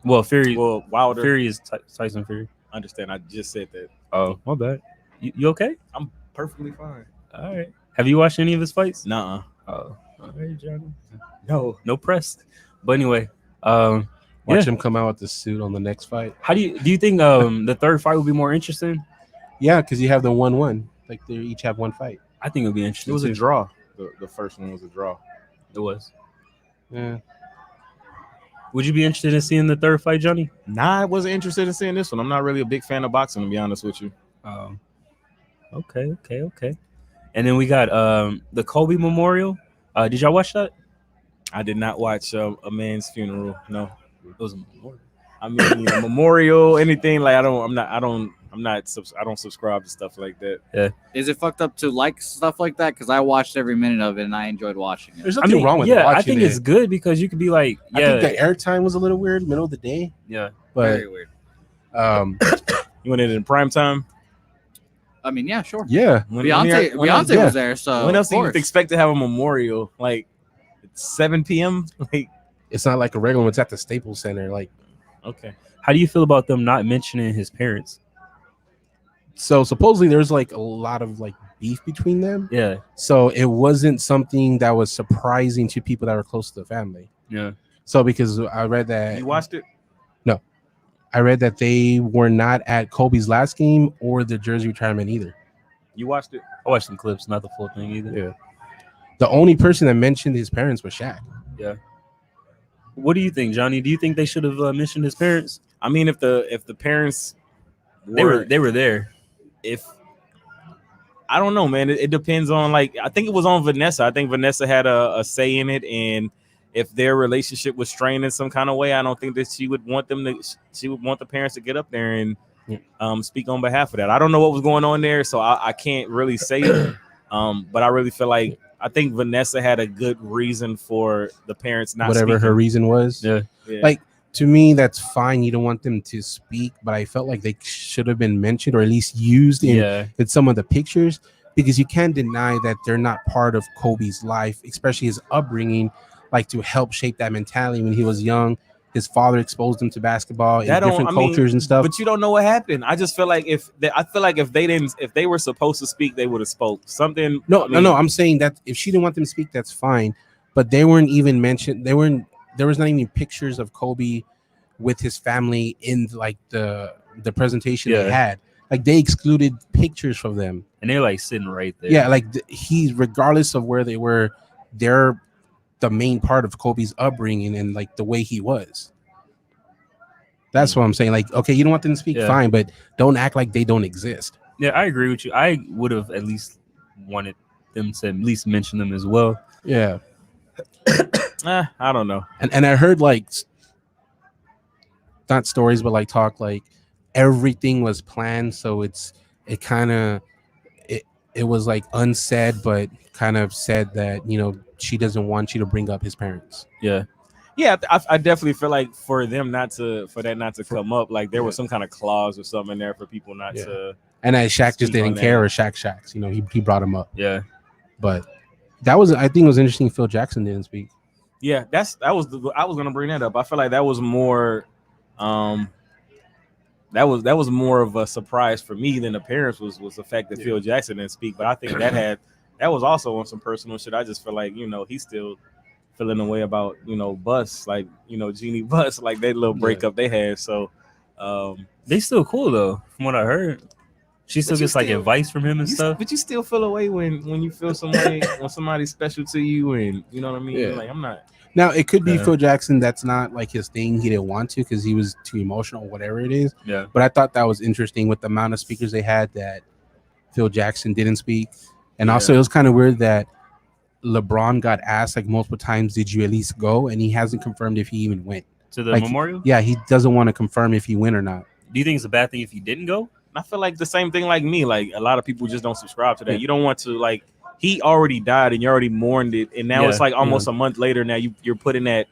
Well, Fury. Well, Wilder. Fury is Tyson Fury. I understand. I just said that. Oh, my bad. You okay? I'm perfectly fine. All right. Have you watched any of his fights? Nuh-uh. Oh, all right, Johnny. No. Press. But anyway, watch yeah. him come out with the suit on the next fight. How do you think the third fight will be more interesting? Yeah, because you have the 1-1. Like they each have one fight. I think it'll be interesting. It was too. a draw. The first one was a draw. It was. Yeah. Would you be interested in seeing the third fight, Johnny? Nah, I wasn't interested in seeing this one. I'm not really a big fan of boxing, to be honest with you. Okay. And then we got the Kobe Memorial. Did y'all watch that? I did not watch a man's funeral. No, It was a memorial. I mean a memorial, anything like I don't subscribe to stuff like that. Is it fucked up to like stuff like that? Because I watched every minute of it and I enjoyed watching it. There's nothing wrong with watching I think it. it's good because you could be like, I think the airtime was a little weird, middle of the day. yeah. But Very weird. You went in prime time. I mean, yeah, sure. yeah, Beyonce yeah. was there, so when else do of you course. expect to have a memorial? Like it's 7 p.m. Like it's not like a regular one. It's at the Staples Center. Like, okay. How do you feel about them not mentioning his parents? so supposedly there's like a lot of like beef between them. Yeah. So it wasn't something that was surprising to people that were close to the family. Yeah. So because I read that You watched it? I read that they were not at Kobe's last game or the jersey retirement either. You watched it? I watched some clips, not the full thing either. Yeah. The only person that mentioned his parents was Shaq. Yeah. What do you think, Johnny? Do you think they should have mentioned his parents? I mean, if the parents They were there. if I don't know, man. It depends on like I think it was on Vanessa. I think Vanessa had a say in it, and if their relationship was strained in some kind of way, I don't think that she would want the parents to get up there and speak on behalf of that. I don't know what was going on there, so I can't really say it. But I really feel like I think Vanessa had a good reason for the parents not Whatever speaking. her reason was. Yeah. Like, to me, that's fine. You don't want them to speak, but I felt like they should have been mentioned or at least used in some of the pictures, because you can't deny that they're not part of Kobe's life, especially his upbringing, like to help shape that mentality when he was young. His father exposed him to basketball in different cultures and stuff. But you don't know what happened. I just feel like if they were supposed to speak, they would have spoke something. No. I'm saying that if she didn't want them to speak, that's fine. But they weren't even mentioned. There was not even pictures of Kobe with his family in like the presentation they had. Like they excluded pictures from them, and they're like sitting right there. Yeah, like he's regardless of where they were, they're the main part of Kobe's upbringing and like the way he was. That's what I'm saying. Like, okay, you don't want them to speak, fine, but don't act like they don't exist. Yeah, I agree with you. I would have at least wanted them to at least mention them as well. Yeah. I don't know. And I heard like not stories, but like talk like everything was planned. So it was like unsaid, but kind of said that, you know, she doesn't want you to bring up his parents. Yeah. Yeah, I definitely feel like for that not to come up, like there was some kind of clause or something in there for people not to. And that Shaq just didn't care, or Shaq's, you know, he brought him up. Yeah. But I think it was interesting Phil Jackson didn't speak. Yeah, I was gonna bring that up. I feel like that was more that was more of a surprise for me than the parents was the fact that Phil Jackson didn't speak. But I think that was also on some personal shit. I just feel like, you know, he's still feeling the way about, you know, Bus, like, you know, Jeannie Bus, like that little breakup they had. So they still cool though, from what I heard. She still gets like advice from him and stuff. But you still feel away when you feel somebody when somebody's special to you, and you know what I mean? Yeah. Like I'm not. Now it could be Phil Jackson. That's not like his thing. He didn't want to because he was too emotional, whatever it is. Yeah. But I thought that was interesting with the amount of speakers they had that Phil Jackson didn't speak. And also it was kind of weird that LeBron got asked like multiple times, did you at least go? And he hasn't confirmed if he even went. To the like, memorial? Yeah, he doesn't want to confirm if he went or not. Do you think it's a bad thing if he didn't go? I feel like the same thing like me. Like a lot of people just don't subscribe to that. You don't want to like he already died and you already mourned it, and now Yeah, it's like almost a month later. Now you're putting that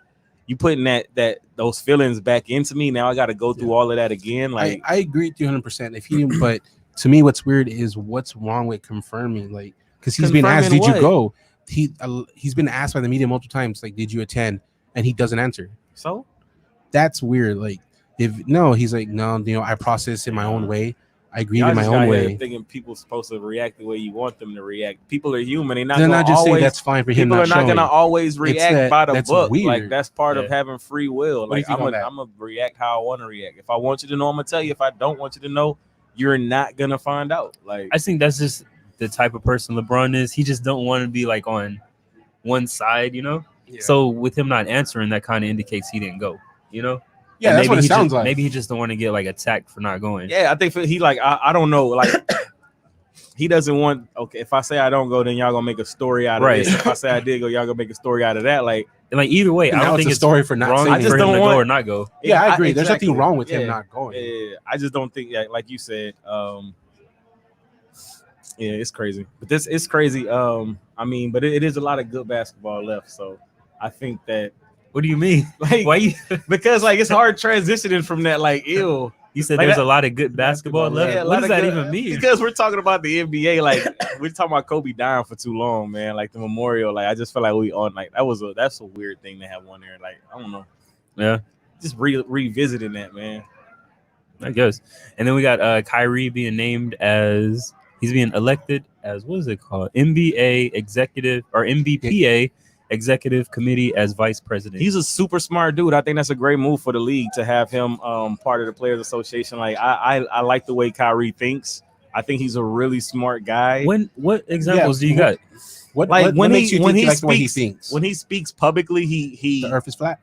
those feelings back into me. Now I got to go through all of that again. Like I agree with you 100%. If he didn't, but to me, what's weird is what's wrong with confirming, like, because he's been asked, Confirming "Did you what? go?" He's been asked by the media multiple times, like, "Did you attend?" And he doesn't answer. so. That's weird. Like, he's like, "No, I process it my own way. I grieve Y'all in my just own got here way." thinking people supposed to react the way you want them to react. People are human. They're not Then gonna I just say always. that's fine for him. People are not showing. gonna always react by the that's book. weird. Like that's part of Yeah. having free will. What do you Like think on that? I'm gonna react how I want to react. If I want you to know, I'm gonna tell you. If I don't want you to know, you're not gonna find out. Like I think that's just the type of person LeBron is. He just don't want to be like on one side, you know. Yeah. So with him not answering, that kind of indicates he didn't go, you know. Yeah, And that's what it he sounds just, like. Maybe he just don't want to get like attacked for not going. yeah, I think he like I don't know. Like he doesn't want. Okay, if I say I don't go, then y'all gonna make a story out of Right. this. If I say I did go, y'all gonna make a story out of that. Like And like either way, I Now don't it's think a it's story for not wrong saying I just for him don't to want- go or not go. Yeah, I agree. There's exactly. nothing wrong with him Yeah. not going. Yeah, I just don't think, like you said, yeah, it's crazy. But this is crazy. I mean, but it is a lot of good basketball left. So I think that What do you mean? like Why you because like it's hard transitioning from that like ew. you said Like there's that- a lot of good basketball left? Yeah, a What lot does of that good- even mean? Because we're talking about the NBA, like we're talking about Kobe dying for too long, man. Like the memorial, like I just feel like we on like that's a weird thing to have on there. Like I don't know, Yeah, just revisiting that, man. I guess. And then we got Kyrie being named as he's being elected as what is it called? NBA executive or MBPA executive committee as vice president. He's a super smart dude. I think that's a great move for the league to have him part of the Players Association. Like I like the way Kyrie thinks. I think he's a really smart guy. What examples do you what- got? Like what makes you think he like the way he speaks thinks? when he speaks publicly, he The Earth is flat.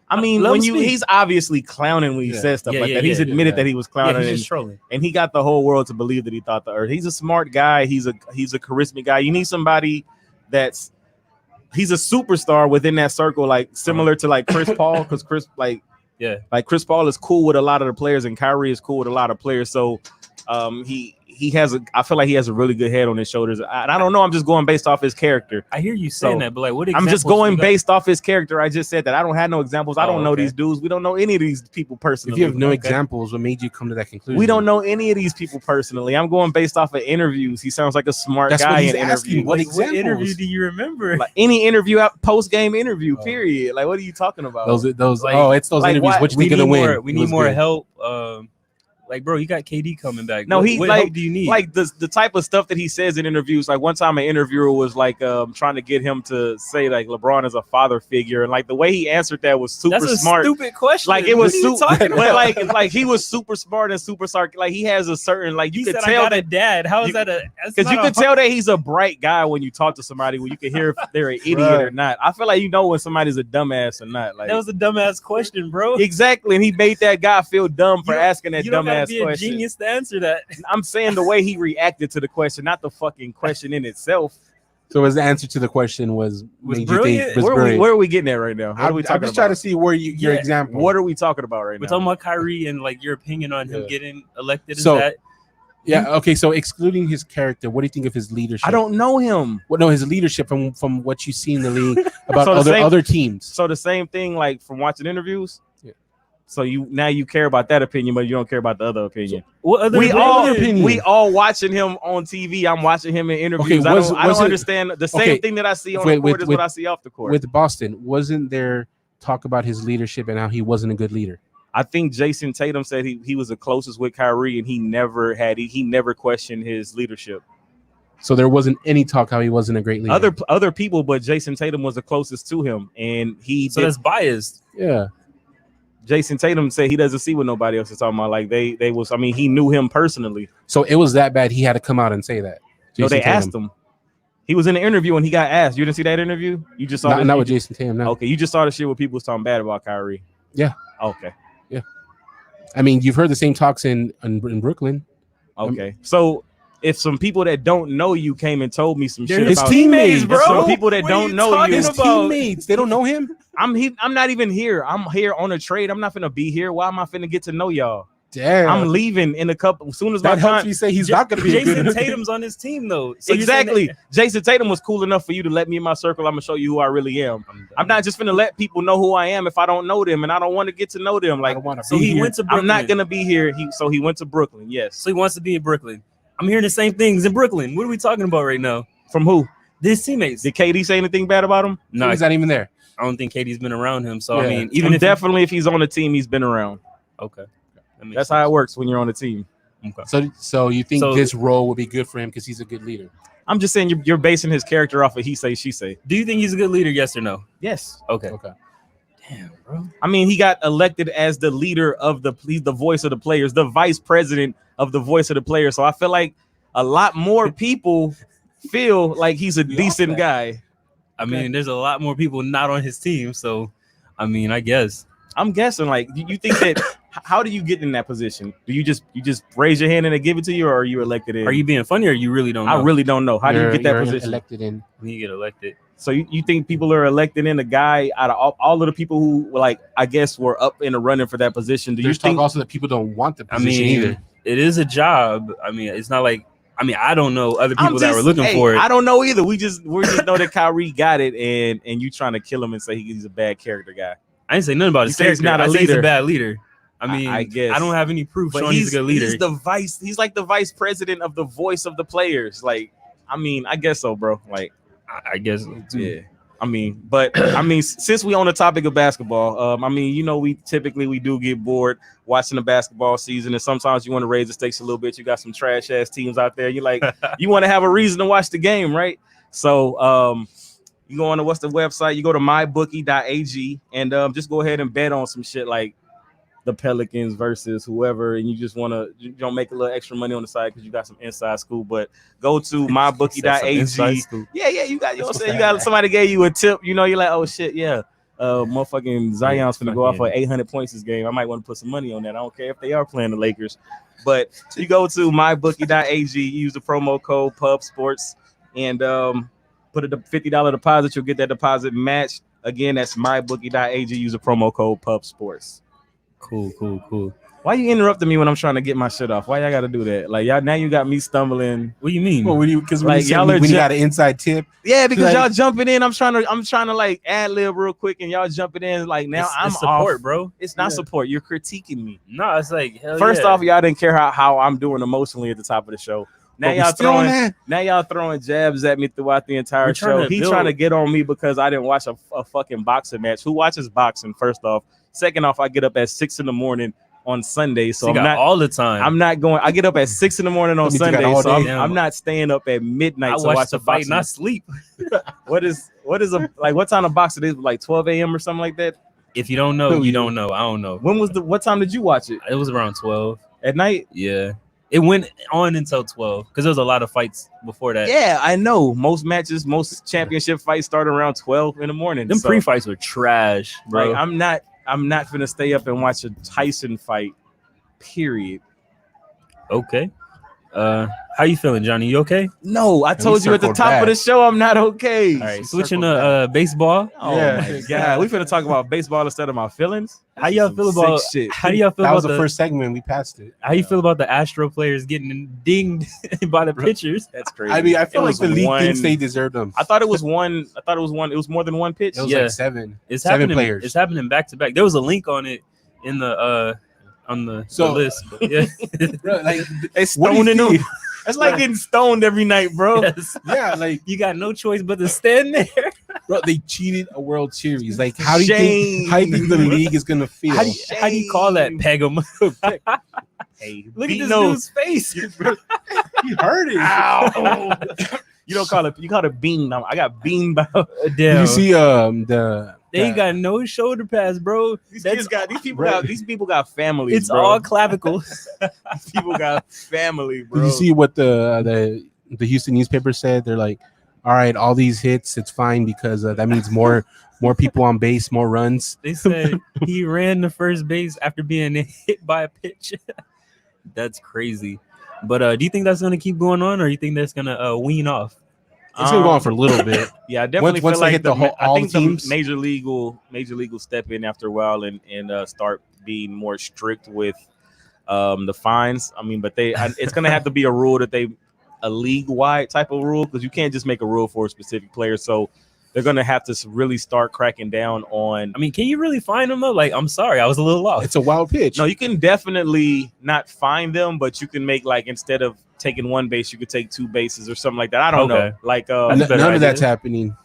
I mean, Let when him you speak. he's obviously clowning when he Yeah. says stuff Yeah, like yeah, that. He's yeah, admitted yeah. that he was Yeah, clowning, he's just trolling. and he got the whole world to believe that he thought the Earth. He's a smart guy. He's a charismatic guy. You need somebody he's a superstar within that circle, like similar to like Chris Paul, because Chris Chris Paul is cool with a lot of the players, and Kyrie is cool with a lot of players. So I feel like he has a really good head on his shoulders. I don't know. I'm just going based off his character. I hear you saying So, that, but like what I'm examples just going you got? based off his character. I just said that. I don't have no examples. I Oh, don't know okay. these dudes. We don't know any of these people personally. If you have no Okay. examples, what made you come to that conclusion? We don't know any of these people personally. I'm going based off of interviews. He sounds like a smart That's guy what he's in asking. interviews. What Like, what examples? interview do you remember? Like any interview, post game interview, Oh. period. Like, what are you talking about? Those Like- it's those like interviews. what? What you we think of need the win? more. We It need was more good. help. Like, bro, you got KD coming back. No, what, he what like help do you need? like the type of stuff that he says in interviews. Like one time, an interviewer was like trying to get him to say like LeBron is a father figure, and like the way he answered that was super that's a smart. stupid question. Like it was What are you super, talking but about? like he was super smart and super sarcastic. Like he has a certain like you he could said, tell I got that a dad. How is you- that a? because you could tell that he's a bright guy when you talk to somebody when you can hear if they're an idiot or Right. not. I feel like you know when somebody's a dumbass or not. Like That was a dumbass question, bro. exactly, and he made that guy feel dumb for You- asking that You don't gotta dumbass be a question. genius to answer that. I'm saying the way he reacted to the question, not the fucking question in itself. So, as the answer to the question was Was made brilliant. you think was Where are, we, brilliant. where are we getting at right now? What are we I'm talking just about? trying to see where your Yeah. example. What are we talking about right We're now? talking about Kyrie and like your opinion on him Yeah. getting elected. Is So, that Yeah. Okay. So, excluding his character, what do you think of his leadership? I don't know him. Well, no, his leadership from what you see in the league about So the same- other teams. So the same thing, like from watching interviews. Yeah. So you care about that opinion, but you don't care about the other opinion. what other? we all opinion? we all watching him on TV. I'm watching him in interviews. Okay, I was don't it- understand the same okay, thing that I see on with- the court is with- what I see off the court. With Boston, wasn't there talk about his leadership and how he wasn't a good leader? I think Jason Tatum said he was the closest with Kyrie, and he never questioned his leadership. So there wasn't any talk how he wasn't a great leader. Other people, but Jason Tatum was the closest to him, and So that's biased. Yeah. Jason Tatum said he doesn't see what nobody else is talking about. Like they was, I mean, he knew him personally. So it was that bad. He had to come out and say that. No, they Jason Tatum. asked him. He was in the interview and he got asked. You didn't see that interview? You just saw Not, the- not you with just- Jason Tatum. No. Okay, you just saw the shit where people was talking bad about Kyrie. Yeah. Okay. I mean, you've heard the same talks in Brooklyn. Okay. So if some people that don't know you came and told me some They're shit his about teammates, if bro. some people that What are don't you know talking you, His about? teammates, they don't know him. I'm not even here. I'm here on a trade. I'm not finna be here. Why am I finna get to know y'all? Damn. I'm leaving in a couple. As soon as my that helps time. me say he's not going to be a Jason good Tatum's on his team though. So you're saying Exactly. that- Jason Tatum was cool enough for you to let me in my circle. I'm gonna show you who I really am. I'm not just gonna let people know who I am if I don't know them, and I don't want to get to know them. I Like, don't want to So be he here. went to Brooklyn. I'm not gonna be here. He went to Brooklyn. Yes. So he wants to be in Brooklyn. I'm hearing the same things in Brooklyn. What are we talking about right now? From who? His teammates. Did KD say anything bad about him? No, He's not even there. I don't think KD's been around him. So Yeah. I mean, even And if definitely if he's on the team, he's been around. okay, that makes That's sense. how it works when you're on the team. Okay. So you think So- this role would be good for him because he's a good leader? I'm just saying you're basing his character off of he say, she say. Do you think he's a good leader? Yes or no? Yes. Okay. Okay. Damn, bro. I mean, he got elected as the leader of he's the voice of the players, the vice president of the voice of the players. So I feel like a lot more people feel like he's a We decent off guy. I mean, there's a lot more people not on his team. So, I mean, I guess. I'm guessing, like, you think that how do you get in that position? Do you just raise your hand and they give it to you, or are you elected in? Are you being funny or you really don't know? I really don't know. How do you get that You're position? elected in? When you get elected. So you think people are elected in a guy out of all of the people who like I guess were up in the running for that position? Do you There's think? talk also that people don't want the I position mean, either. it is a job. I mean, it's not like, I mean, I don't know other people that were looking hey, for it. I don't know either. We just know that Kyrie got it, and you trying to kill him and say he's a bad character guy. I didn't say nothing about his say he's character. not a I say he's leader. a bad leader. I mean, I guess. I don't have any proof But showing he's a good leader. He's the vice. He's like the vice president of the voice of the players. Like, I mean, I guess so, bro. Like, I guess so, too. yeah. I mean, but I mean, since we on the topic of basketball, I mean, you know, we do get bored watching the basketball season, and sometimes you want to raise the stakes a little bit. You got some trash ass teams out there. You like, you want to have a reason to watch the game, right? So, you go on to what's the website? You go to mybookie.ag and just go ahead and bet on some shit like the Pelicans versus whoever, and you just want to make a little extra money on the side because you got some inside scoop. But go to mybookie.ag. Yeah, you got, you know what I'm saying? You got somebody gave you a tip, you know, you're like, oh shit, yeah. Motherfucking Zion's gonna go off for 800 points this game. I might want to put some money on that. I don't care if they are playing the Lakers. But you go to mybookie.ag, use the promo code PubSports, and put a $50 deposit. You'll get that deposit matched. Again, that's mybookie.ag. Use the promo code PubSports. Cool. Why you interrupting me when I'm trying to get my shit off? Why y'all got to do that? Like, y'all now you got me stumbling. What do you mean? Well, because Like, y'all are when you got an inside tip, Yeah, because Like- y'all jumping in. I'm trying to like ad lib real quick, and y'all jumping in. Like now It's I'm support, off. bro. It's not Yeah. support. You're critiquing me. No, it's like hell First yeah. off, y'all didn't care how I'm doing emotionally at the top of the show. Now but we y'all still on throwing that. now y'all throwing jabs at me throughout the entire We're trying show. to He build- trying to get on me because I didn't watch a fucking boxing match. Who watches boxing? First off, second off, I get up at 6 a.m. on Sunday, so you I'm got not. all the time. I'm not going. I get up at 6 a.m. on That means you got Sunday, all so day. I'm not staying up at midnight I to watch watch the a fight, boxing. not sleep. What is a like? What time of boxing is like 12 a.m. or something like that? If you don't know, you don't know. I don't know. What time did you watch it? It was around 12. At night? Yeah. It went on until 12 because there was a lot of fights before that. Yeah, I know. Most championship fights start around 12 in the morning. Them So, pre-fights were trash, bro. like, I'm not gonna stay up and watch a Tyson fight. Period. Okay. How you feeling, Johnny? You okay? No, I told you at the circled top back. of the show I'm not okay. All right. She Switching circled to baseball. Oh Yeah. my god, we finna talk about baseball instead of my feelings. How y'all Some feel sick about? shit? How do y'all feel That about was the first segment. We passed it. How you feel about the Astro players getting dinged by the pitchers? That's crazy. I mean, I feel It like was the league one- thinks they deserve them. I thought it was one. It was more than one pitch. It was Yeah. like seven. It's Seven happening. players. It's happening back to back. There was a link on it in the on the list. But yeah. Bro, like, They what do you stoning them. think? That's like getting stoned every night, bro. Yes. Yeah, like, You got no choice but to stand there. bro, they cheated a World Series. Like, how do you Shame. think the league is gonna feel? How do you call that? Peg 'em. Hey, Look at beat this no- dude's face. He hurt it. Ow. You don't call it. You call it bean. I got beamed by. Did Damn. you see the? They ain't got no shoulder pads, bro. These Bro. people got families. It's bro. all clavicle. These people got family, bro. Did you see what the Houston newspaper said? They're like, all right, all these hits, it's fine because that means more people on base, more runs. They said he ran the first base after being hit by a pitch. That's crazy. But do you think that's gonna keep going on, or you think that's gonna wean off? It's gonna go on for a little bit. Yeah, I definitely Once feel they like hit the whole- I all think the teams. major league will step in after a while and start being more strict with the fines. I mean, but it's gonna have to be a rule a league-wide type of rule, because you can't just make a rule for a specific player. So they're gonna have to really start cracking down on. I mean, can you really find them though? Like, I'm sorry, I was a little lost. It's a wild pitch. No, you can definitely not find them, but you can make, like, instead of taking one base, you could take two bases or something like that. I don't know. Like, none of that's happening.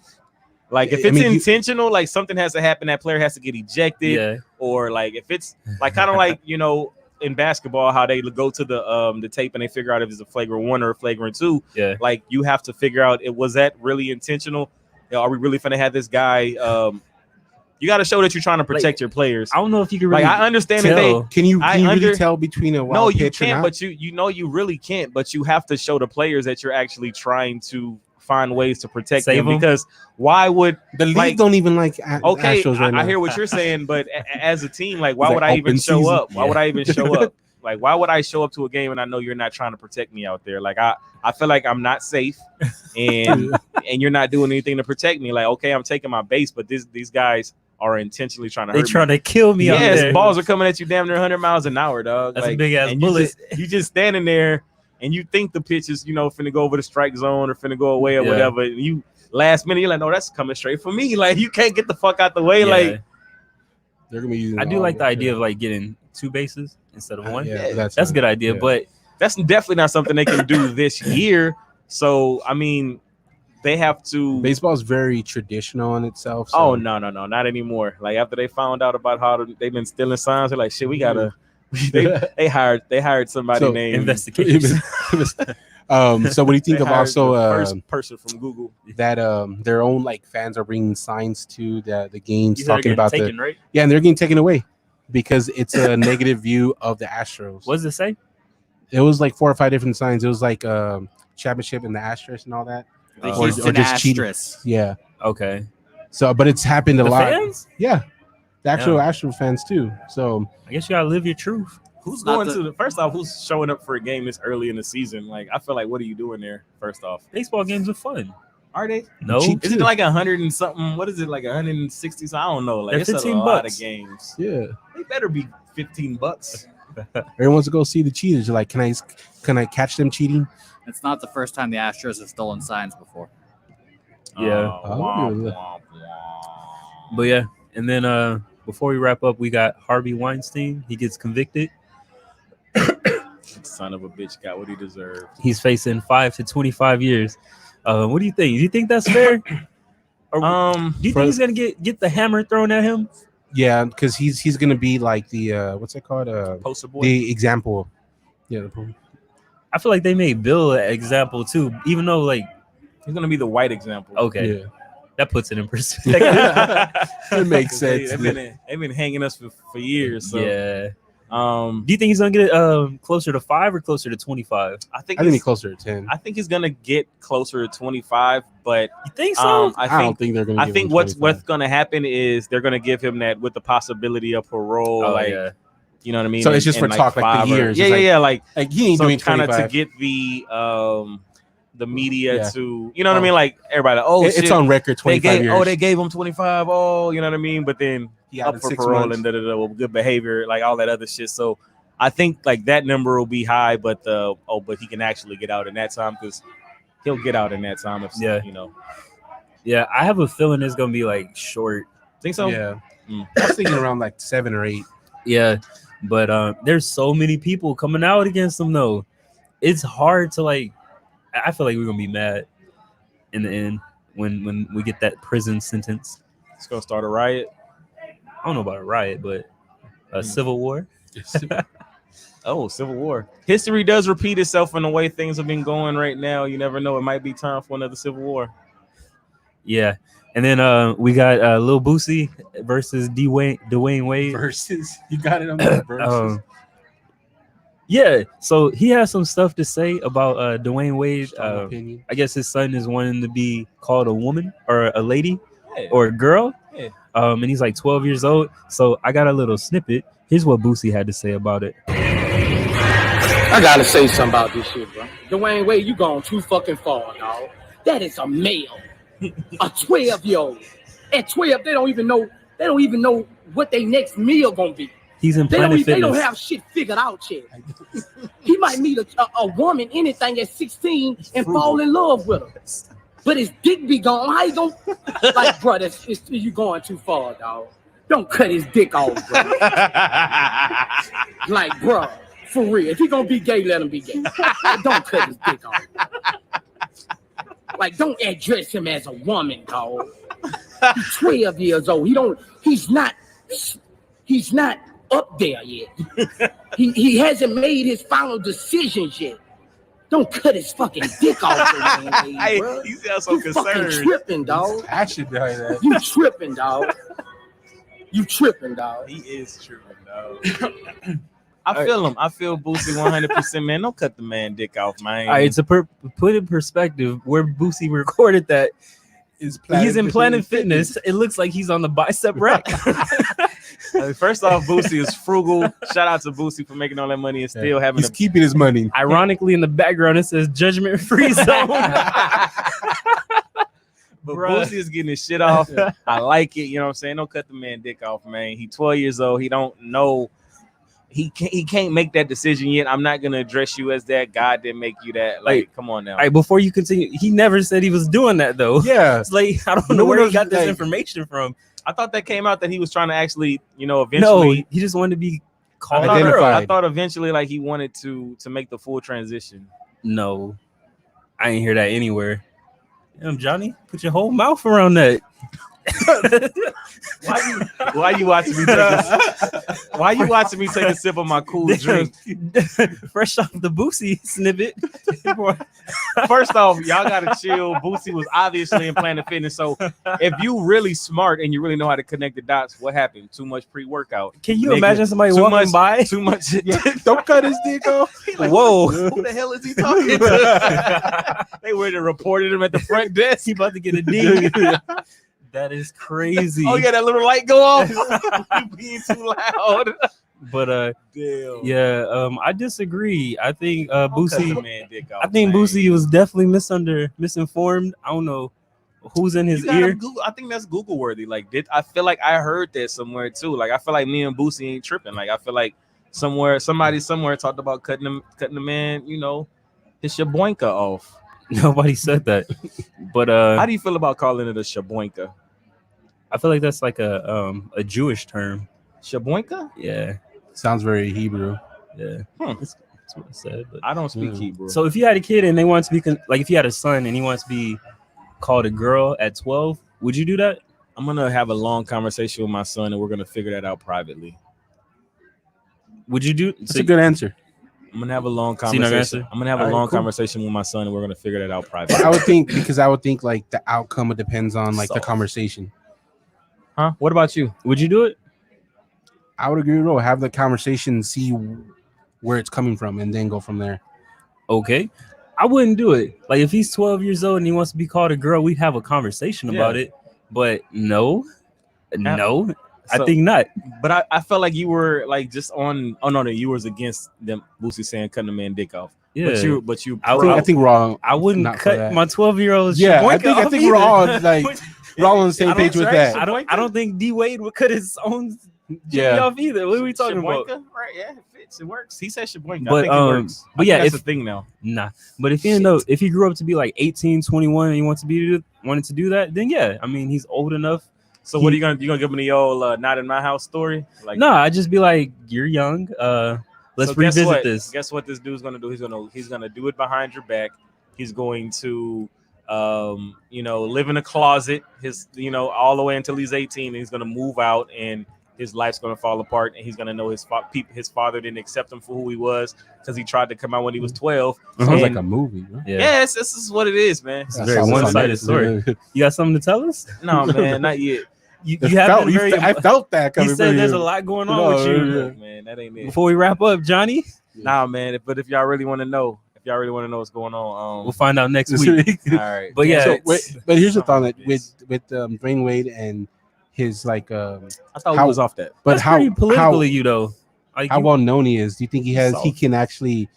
Like, if it's intentional, like something has to happen, that player has to get ejected, or like if it's like kind of like, you know, in basketball, how they go to the tape and they figure out if it's a flagrant 1 or a flagrant 2. Yeah, like you have to figure out, was that really intentional? Are we really finna have this guy? You got to show that you're trying to protect your players. I don't know if you can really. Like, I understand tell. that they can you really tell between a wild pitch? No, you can't. But you really can't. But you have to show the players that you're actually trying to find ways to protect them, because why would the league don't even like Astros right now? I hear what you're saying, but as a team, like, why would I even show up? Why would I even show up? Like, why would I show up to a game and I know you're not trying to protect me out there? Like, I feel like I'm not safe, and you're not doing anything to protect me. Like, okay, I'm taking my base, but these guys are intentionally trying to hurt me. They trying to kill me out there. Yes, balls are coming at you damn near 100 miles an hour, dog. That's like, a big ass and bullet. You just standing there. And you think the pitch is, finna go over the strike zone or finna go away or whatever. And you last minute, you're like, no, that's coming straight for me. Like, you can't get the fuck out the way. Like, they're gonna be using. I do like the idea of like getting two bases instead of one. Yeah, that's a good idea. Yeah. But that's definitely not something they can do this year. So, I mean, they have to. Baseball is very traditional in itself. So. Oh no, not anymore. Like, after they found out about how they've been stealing signs, they're like, shit, we gotta. They hired somebody named investigation. So what do you think of also first person from Google that their own like fans are bringing signs to the games talking about taken, right? Yeah, and they're getting taken away because it's a negative view of the Astros. What does it say? It was like 4 or 5 different signs. It was like championship and the Astros and all that. The Houston Astros. Yeah. Okay. So, but it's happened a lot. Fans? Yeah. The actual Astro fans too. So I guess you gotta live your truth. Who's going to first off? Who's showing up for a game this early in the season? Like, I feel like, what are you doing there? First off, baseball games are fun. Are they? No, is it like 100 and something? What is it, like 160? So I don't know. Like, it's a lot of games. Yeah, they better be $15. Everyone wants to go see the cheaters. You're like, can I catch them cheating? It's not the first time the Astros have stolen signs before. Yeah. But yeah, and then before we wrap up, we got Harvey Weinstein. He gets convicted. Son of a bitch got what he deserved. He's facing 5 to 25 years. What do you think? Do you think that's fair? Or do you think he's gonna get the hammer thrown at him? Yeah, because he's gonna be like the what's it called? Poster boy. The example. Yeah. I feel like they made Bill an example too, even though like he's gonna be the white example. Okay. Yeah. That puts it in perspective. It makes sense. They've been hanging us for years. So. Yeah. Do you think he's gonna get closer to 5 or closer to 25? I think he's closer to 10. I think he's gonna get closer to 25. But you think so? I don't think they're gonna. I think what's gonna happen is they're gonna give him that with the possibility of parole. You know what I mean? So it's just for talk, like the years. Yeah. Like he ain't doing kind of to get the media to, you know what I mean? Like everybody, it's on record 25 years. They gave him 25. Oh, you know what I mean? But then up for parole and good behavior, like all that other shit. So I think like that number will be high, but but he can actually get out in that time because he'll get out in that time. If you know. Yeah, I have a feeling it's gonna be like short. Think so? Yeah. I was thinking around like 7 or 8. Yeah, but there's so many people coming out against him though. It's hard to like. I feel like we're gonna be mad in the end when we get that prison sentence. It's gonna start a riot. I don't know about a riot, but a civil war. Civil war. History does repeat itself in the way things have been going right now. You never know; it might be time for another civil war. Yeah, and then we got Lil Boosie versus Dwayne Wade. Versus, you got it on the versus. Yeah, so he has some stuff to say about Dwayne Wade. I guess his son is wanting to be called a woman or a lady or a girl. Yeah. And he's like 12 years old. So I got a little snippet. Here's what Boosie had to say about it. I gotta say something about this shit, bro. Dwayne Wade, you gone too fucking far, dog. That is a male. A 12-year-old. At 12, they don't even know what their next meal gonna be. He's in They Planet don't Fitness. have shit figured out yet. He might meet a woman, anything at 16, and fall in love with her. But his dick be gone. How you gonna like, bro? You going too far, dog. Don't cut his dick off, bro. Like, bro, for real. If he gonna be gay, let him be gay. Don't cut his dick off. Like, don't address him as a woman, dog. He's 12 years old. He's not up there yet. He hasn't made his final decisions yet. Don't cut his fucking dick off, man, bro. He sounds so You fucking concerned. tripping, dog. Passion behind that. You tripping, dog. You tripping, dog. He is tripping, dog. I feel him. I feel Boosie 100%, man. Don't cut the man dick off, man. All right, to put in perspective, where Boosie recorded that, he's in Planet Fitness. It looks like he's on the bicep rack. First off, Boosie is frugal. Shout out to Boosie for making all that money and still having He's keeping his money. Ironically, in the background, it says Judgment Free Zone. But Bruh. Boosie is getting his shit off. I like it. You know what I'm saying? Don't cut the man dick off, man. He 12 years old. He don't know. He can't make that decision yet. I'm not gonna address you as that. God didn't make you that. Like, come on now. All right, before you continue, he never said he was doing that though. Yeah. It's like I don't know No one where he knows, got this like- information from. I thought that came out that he was trying to actually, No, eventually. he just wanted to be I called thought, Identified. I thought eventually, like, he wanted to make the full transition. No, I ain't hear that anywhere. Damn, Johnny, put your whole mouth around that. Why you watching me take Why you watching me take a sip of my cool drink? Fresh off the Boosie snippet. First off, y'all gotta chill. Boosie was obviously in Planet Fitness. So if you really smart and you really know how to connect the dots, what happened? Too much pre-workout. Can you Nigga, imagine somebody too walking much- by? Too much. Don't cut his dick off. Whoa. Who the hell is he talking to? They would have reported him at the front desk. He about to get a ding. That is crazy. Oh yeah, that little light go off. You being too loud. But Damn. yeah, I disagree. I think Don't cut Boosie. the man dick off, I think man. Boosie was definitely misinformed. I don't know who's in his You gotta ear. Google, I think that's Google worthy. Like, I feel like I heard that somewhere too. Like, I feel like me and Boosie ain't tripping. Like, I feel like somebody somewhere talked about cutting the man, his shaboinka off. Nobody said that. But How do you feel about calling it a shaboinka? I feel like that's like a Jewish term. Shaboinka? Yeah, Sounds very Hebrew. yeah. Hmm. That's what I said. But I don't speak Hebrew. so if you had a kid and they want to be like, if you had a son and he wants to be called a girl at 12, would you do that? I'm gonna have a long conversation with my son, and we're gonna figure that out privately. Would you do? That's a good answer. I'm gonna have a long So you're not gonna conversation. answer? I'm gonna have a All right, long cool. conversation with my son, and we're gonna figure that out privately. I would think like the outcome depends on like the Soft. conversation. Huh? What about you? Would you do it? I would agree with Ro. Have the conversation, see where it's coming from, and then go from there. Okay. I wouldn't do it. Like if he's 12 years old and he wants to be called a girl, we'd have a conversation about it. But no, So- I think not. But I felt like you were like just on. Oh no, you was against them. Boosie saying cutting the man dick off. Yeah, But you. I think we're all. I wouldn't not for cut that. my 12-year-old. Yeah, I think we're all like we're all on the same page with that. I don't think D Wade would cut his own Yeah. jimmy off either. What are we talking about? Shaboinka? Right? Yeah, it fits. It works. He said shaboinka. But, I think it works. but I yeah, think that's if- the thing now. Nah. But if he grew up to be like 18, 21 and he wanted to do that, then yeah. I mean, he's old enough. So what are you gonna give me the old not in my house story? Like No, I'd just be like, you're young. Let's so guess revisit what? this. Guess what this dude's gonna do? He's gonna do it behind your back. He's going to live in a closet. All the way until he's 18. And he's gonna move out, and his life's gonna fall apart. And he's gonna know his father didn't accept him for who he was because he tried to come out when he was 12. Sounds And- like a movie. Bro. Yeah. Yes, this is what it is, man. It's a very one-sided story. You got something to tell us? No, man, not yet. You have been very. I felt that You coming. said from there's you. a lot going on No, with you. yeah. Look, man, that ain't it. Before we wrap up, Johnny, Nah, man. But if y'all really want to know, what's going on, we'll find out next This week. week. all right. But yeah, So, it's- but here's the thought Son of that a bitch. with Dwayne Wade and his like I thought how- we was off that. but that's how pretty political how, of you though. Like how you- well known he is. Do you think he Soft. can actually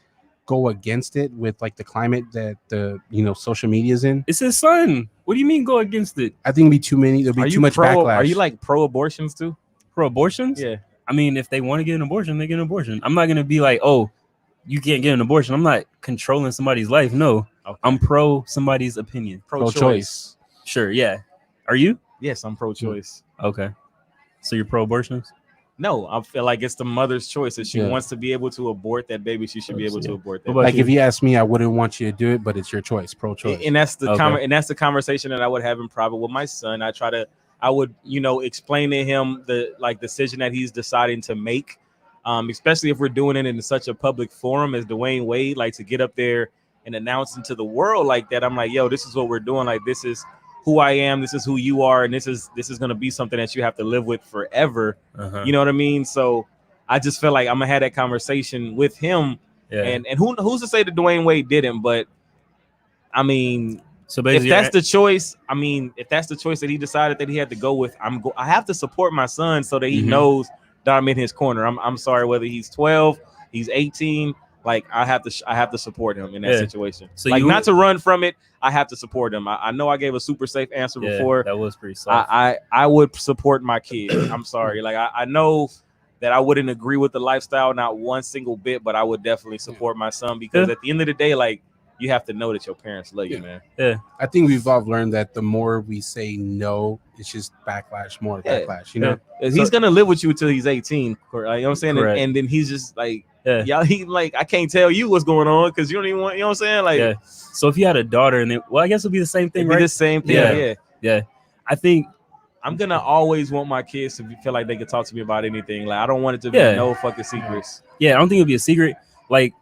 go against it with like the climate that the social media is in? it's his son. What do you mean go against it? I think it'll be too many. There'll be too much backlash. Are you like pro-abortions too? For abortions? Yeah. I mean, if they want to get an abortion, they get an abortion. I'm not gonna be like, oh, you can't get an abortion. I'm not controlling somebody's life. No, Okay. I'm pro somebody's opinion. Pro-choice. Sure, yeah. Are you? Yes, I'm pro-choice. Okay. So you're pro-abortionist? No, I feel like it's the mother's choice. If she Yeah. wants to be able to abort that baby, she should be able to abort that. What about Like you? if you ask me, I wouldn't want you to do it, but it's your choice, pro-choice. And that's the Okay. and that's the conversation that I would have in private with my son. I would explain to him the decision that he's deciding to make, especially if we're doing it in such a public forum as Dwayne Wade, like to get up there and announce into the world like that. I'm like, yo, this is what we're doing. Like, this is who I am. This is who you are, and this is going to be something that you have to live with forever. Uh-huh. You know what I mean? So I just feel like I'm gonna have that conversation with him. Yeah. And who's to say that Dwayne Wade didn't? But I mean, So if basically, that's the choice, if that's the choice that he decided that he had to go with, I have to support my son so that he Mhm. knows that I'm in his corner. I'm sorry, whether he's 12, he's 18, like I have to support him in that Yeah. situation. So like you not to run from it. I have to support him. I know I gave a super safe answer yeah, before. that was pretty soft. I would support my kid. I'm sorry. Like I know that I wouldn't agree with the lifestyle, not one single bit, but I would definitely support my son because Yeah. at the end of the day, like you have to know that your parents love you, man. I think we've all learned that the more we say no, it's just backlash, more Yeah. backlash. You know, He's gonna live with you until he's 18. You know what I'm saying? Correct. And then he's just like, Yeah. y'all, he like, I can't tell you what's going on because you don't even want, you know what I'm saying? Like, Yeah. So if you had a daughter, and I guess it'd be the same thing, it'd be right? the same thing. Yeah. Yeah. I think I'm gonna always want my kids to feel like they can talk to me about anything. Like, I don't want it to be Yeah. no fucking secrets. I don't think it'd be a secret. Like,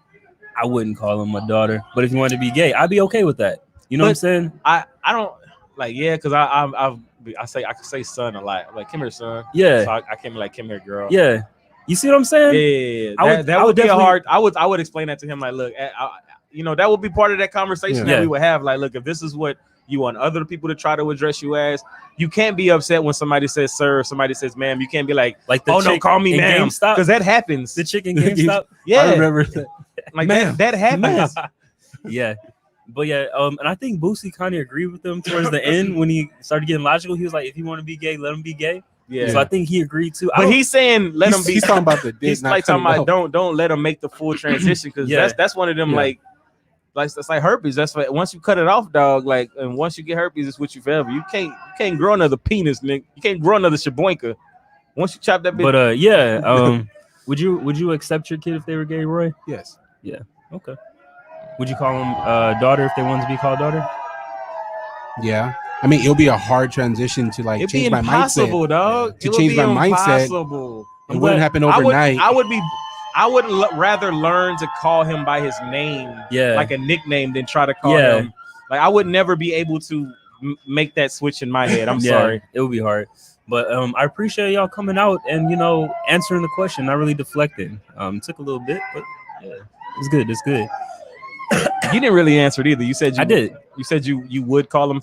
I wouldn't call him my daughter, but if you wanted to be gay, I'd be okay with that. You know what I'm saying? I don't like, because I can say son a lot. I'm like, come here, son. Yeah. So I can't be like, come here, girl. Yeah. You see what I'm saying? Yeah. I would That would be a definitely- hard. I would explain that to him. Like, look, that would be part of that conversation Yeah. that we would have. Like, look, if this is what you want other people to try to address you as, you can't be upset when somebody says sir, or somebody says ma'am. You can't be like, Like the oh no, chick call me in ma'am, GameStop. because that happens. The chicken GameStop. Yeah, I remember that. like Ma'am. that happens. Yeah. But and I think Boosie kind of agreed with them towards the end when he started getting logical. He was like, if you want to be gay, let him be gay. Yeah. So I think he agreed too. But he's saying let him be. He's talking about the dick. He's not like talking cutting about off. don't let him make the full transition because Yeah. that's one of them Yeah. like that's like herpes. That's like once you cut it off, dog. Like, and once you get herpes, it's with you forever. You can't grow another penis, nigga. You can't grow another shaboinka. Once you chop that bitch. But would you accept your kid if they were gay, Roy? Yes. Okay. Would you call them daughter if they wanted to be called daughter? Yeah. I mean, it'll be a hard transition to like It'd be change my impossible, mindset. dog. To It would change be my mindset, impossible. It wouldn't happen overnight. I would rather learn to call him by his name, Yeah. like a nickname, than try to call Yeah. him. Like, I would never be able to make that switch in my head. I'm Yeah, sorry. It would be hard. But I appreciate y'all coming out and answering the question. Not really deflecting. It took a little bit, but yeah, it's good. It's good. You didn't really answer it either. You said I did. You said you would call him.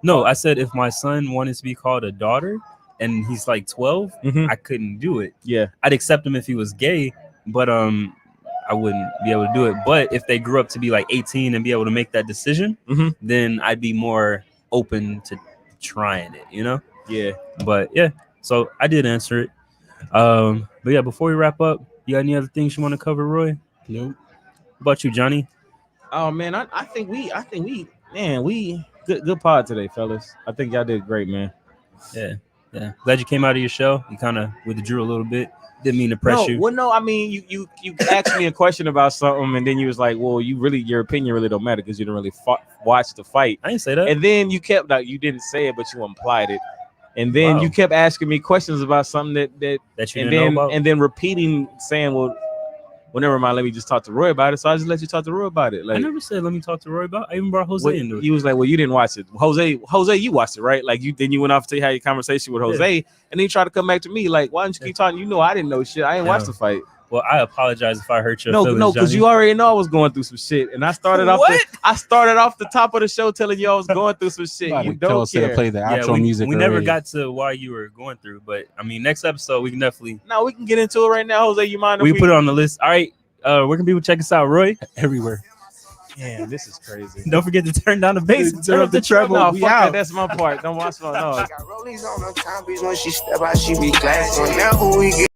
No, I said if my son wanted to be called a daughter and he's like 12, Mhm. I couldn't do it. Yeah. I'd accept him if he was gay, but I wouldn't be able to do it. But if they grew up to be like 18 and be able to make that decision, Mhm. then I'd be more open to trying it, Yeah. But yeah, so I did answer it. But yeah, before we wrap up, you got any other things you want to cover, Roy? Nope. What about you, Johnny? Oh man, I think we good pod today, fellas. I think y'all did great, man. Yeah. Glad you came out of your show. You kind of withdrew a little bit. Didn't mean to press you. Well, no, I mean you asked me a question about something, and then you was like, well, your opinion really don't matter because you didn't really watch the fight. I didn't say that. And then you kept you didn't say it, but you implied it. And then Wow. you kept asking me questions about something that that you and didn't then know about. and then repeating saying, well, never mind, let me just talk to Roy about it. So I just let you talk to Roy about it. I Like, never said let me talk to Roy about. I even brought Jose what, into it. you was like, well, you didn't watch it. Jose, you watched it, right? Like then you went off to have your conversation with Jose, and then you tried to come back to me. Like, why don't you keep talking? You know, I didn't know shit. I ain't watched the fight. Well, I apologize if I hurt your feelings. No, because Johnny. you already know I was going through some shit, and I started off the top of the show telling you I was going through some shit. You Tell don't us to care. play the outro music. We never already. got to why you were going through, but I mean, next episode we can definitely No, we can get into it right now, Jose. You mind if we put it on the list. All right, where can people check us out, Roy? everywhere. Damn, this is crazy. Don't forget to turn down the bass and turn up the treble. No, We fuck out. that. That's my part. Don't watch my no. Got rollies on the time, bitch. When she step out, she be glass. So now who we get?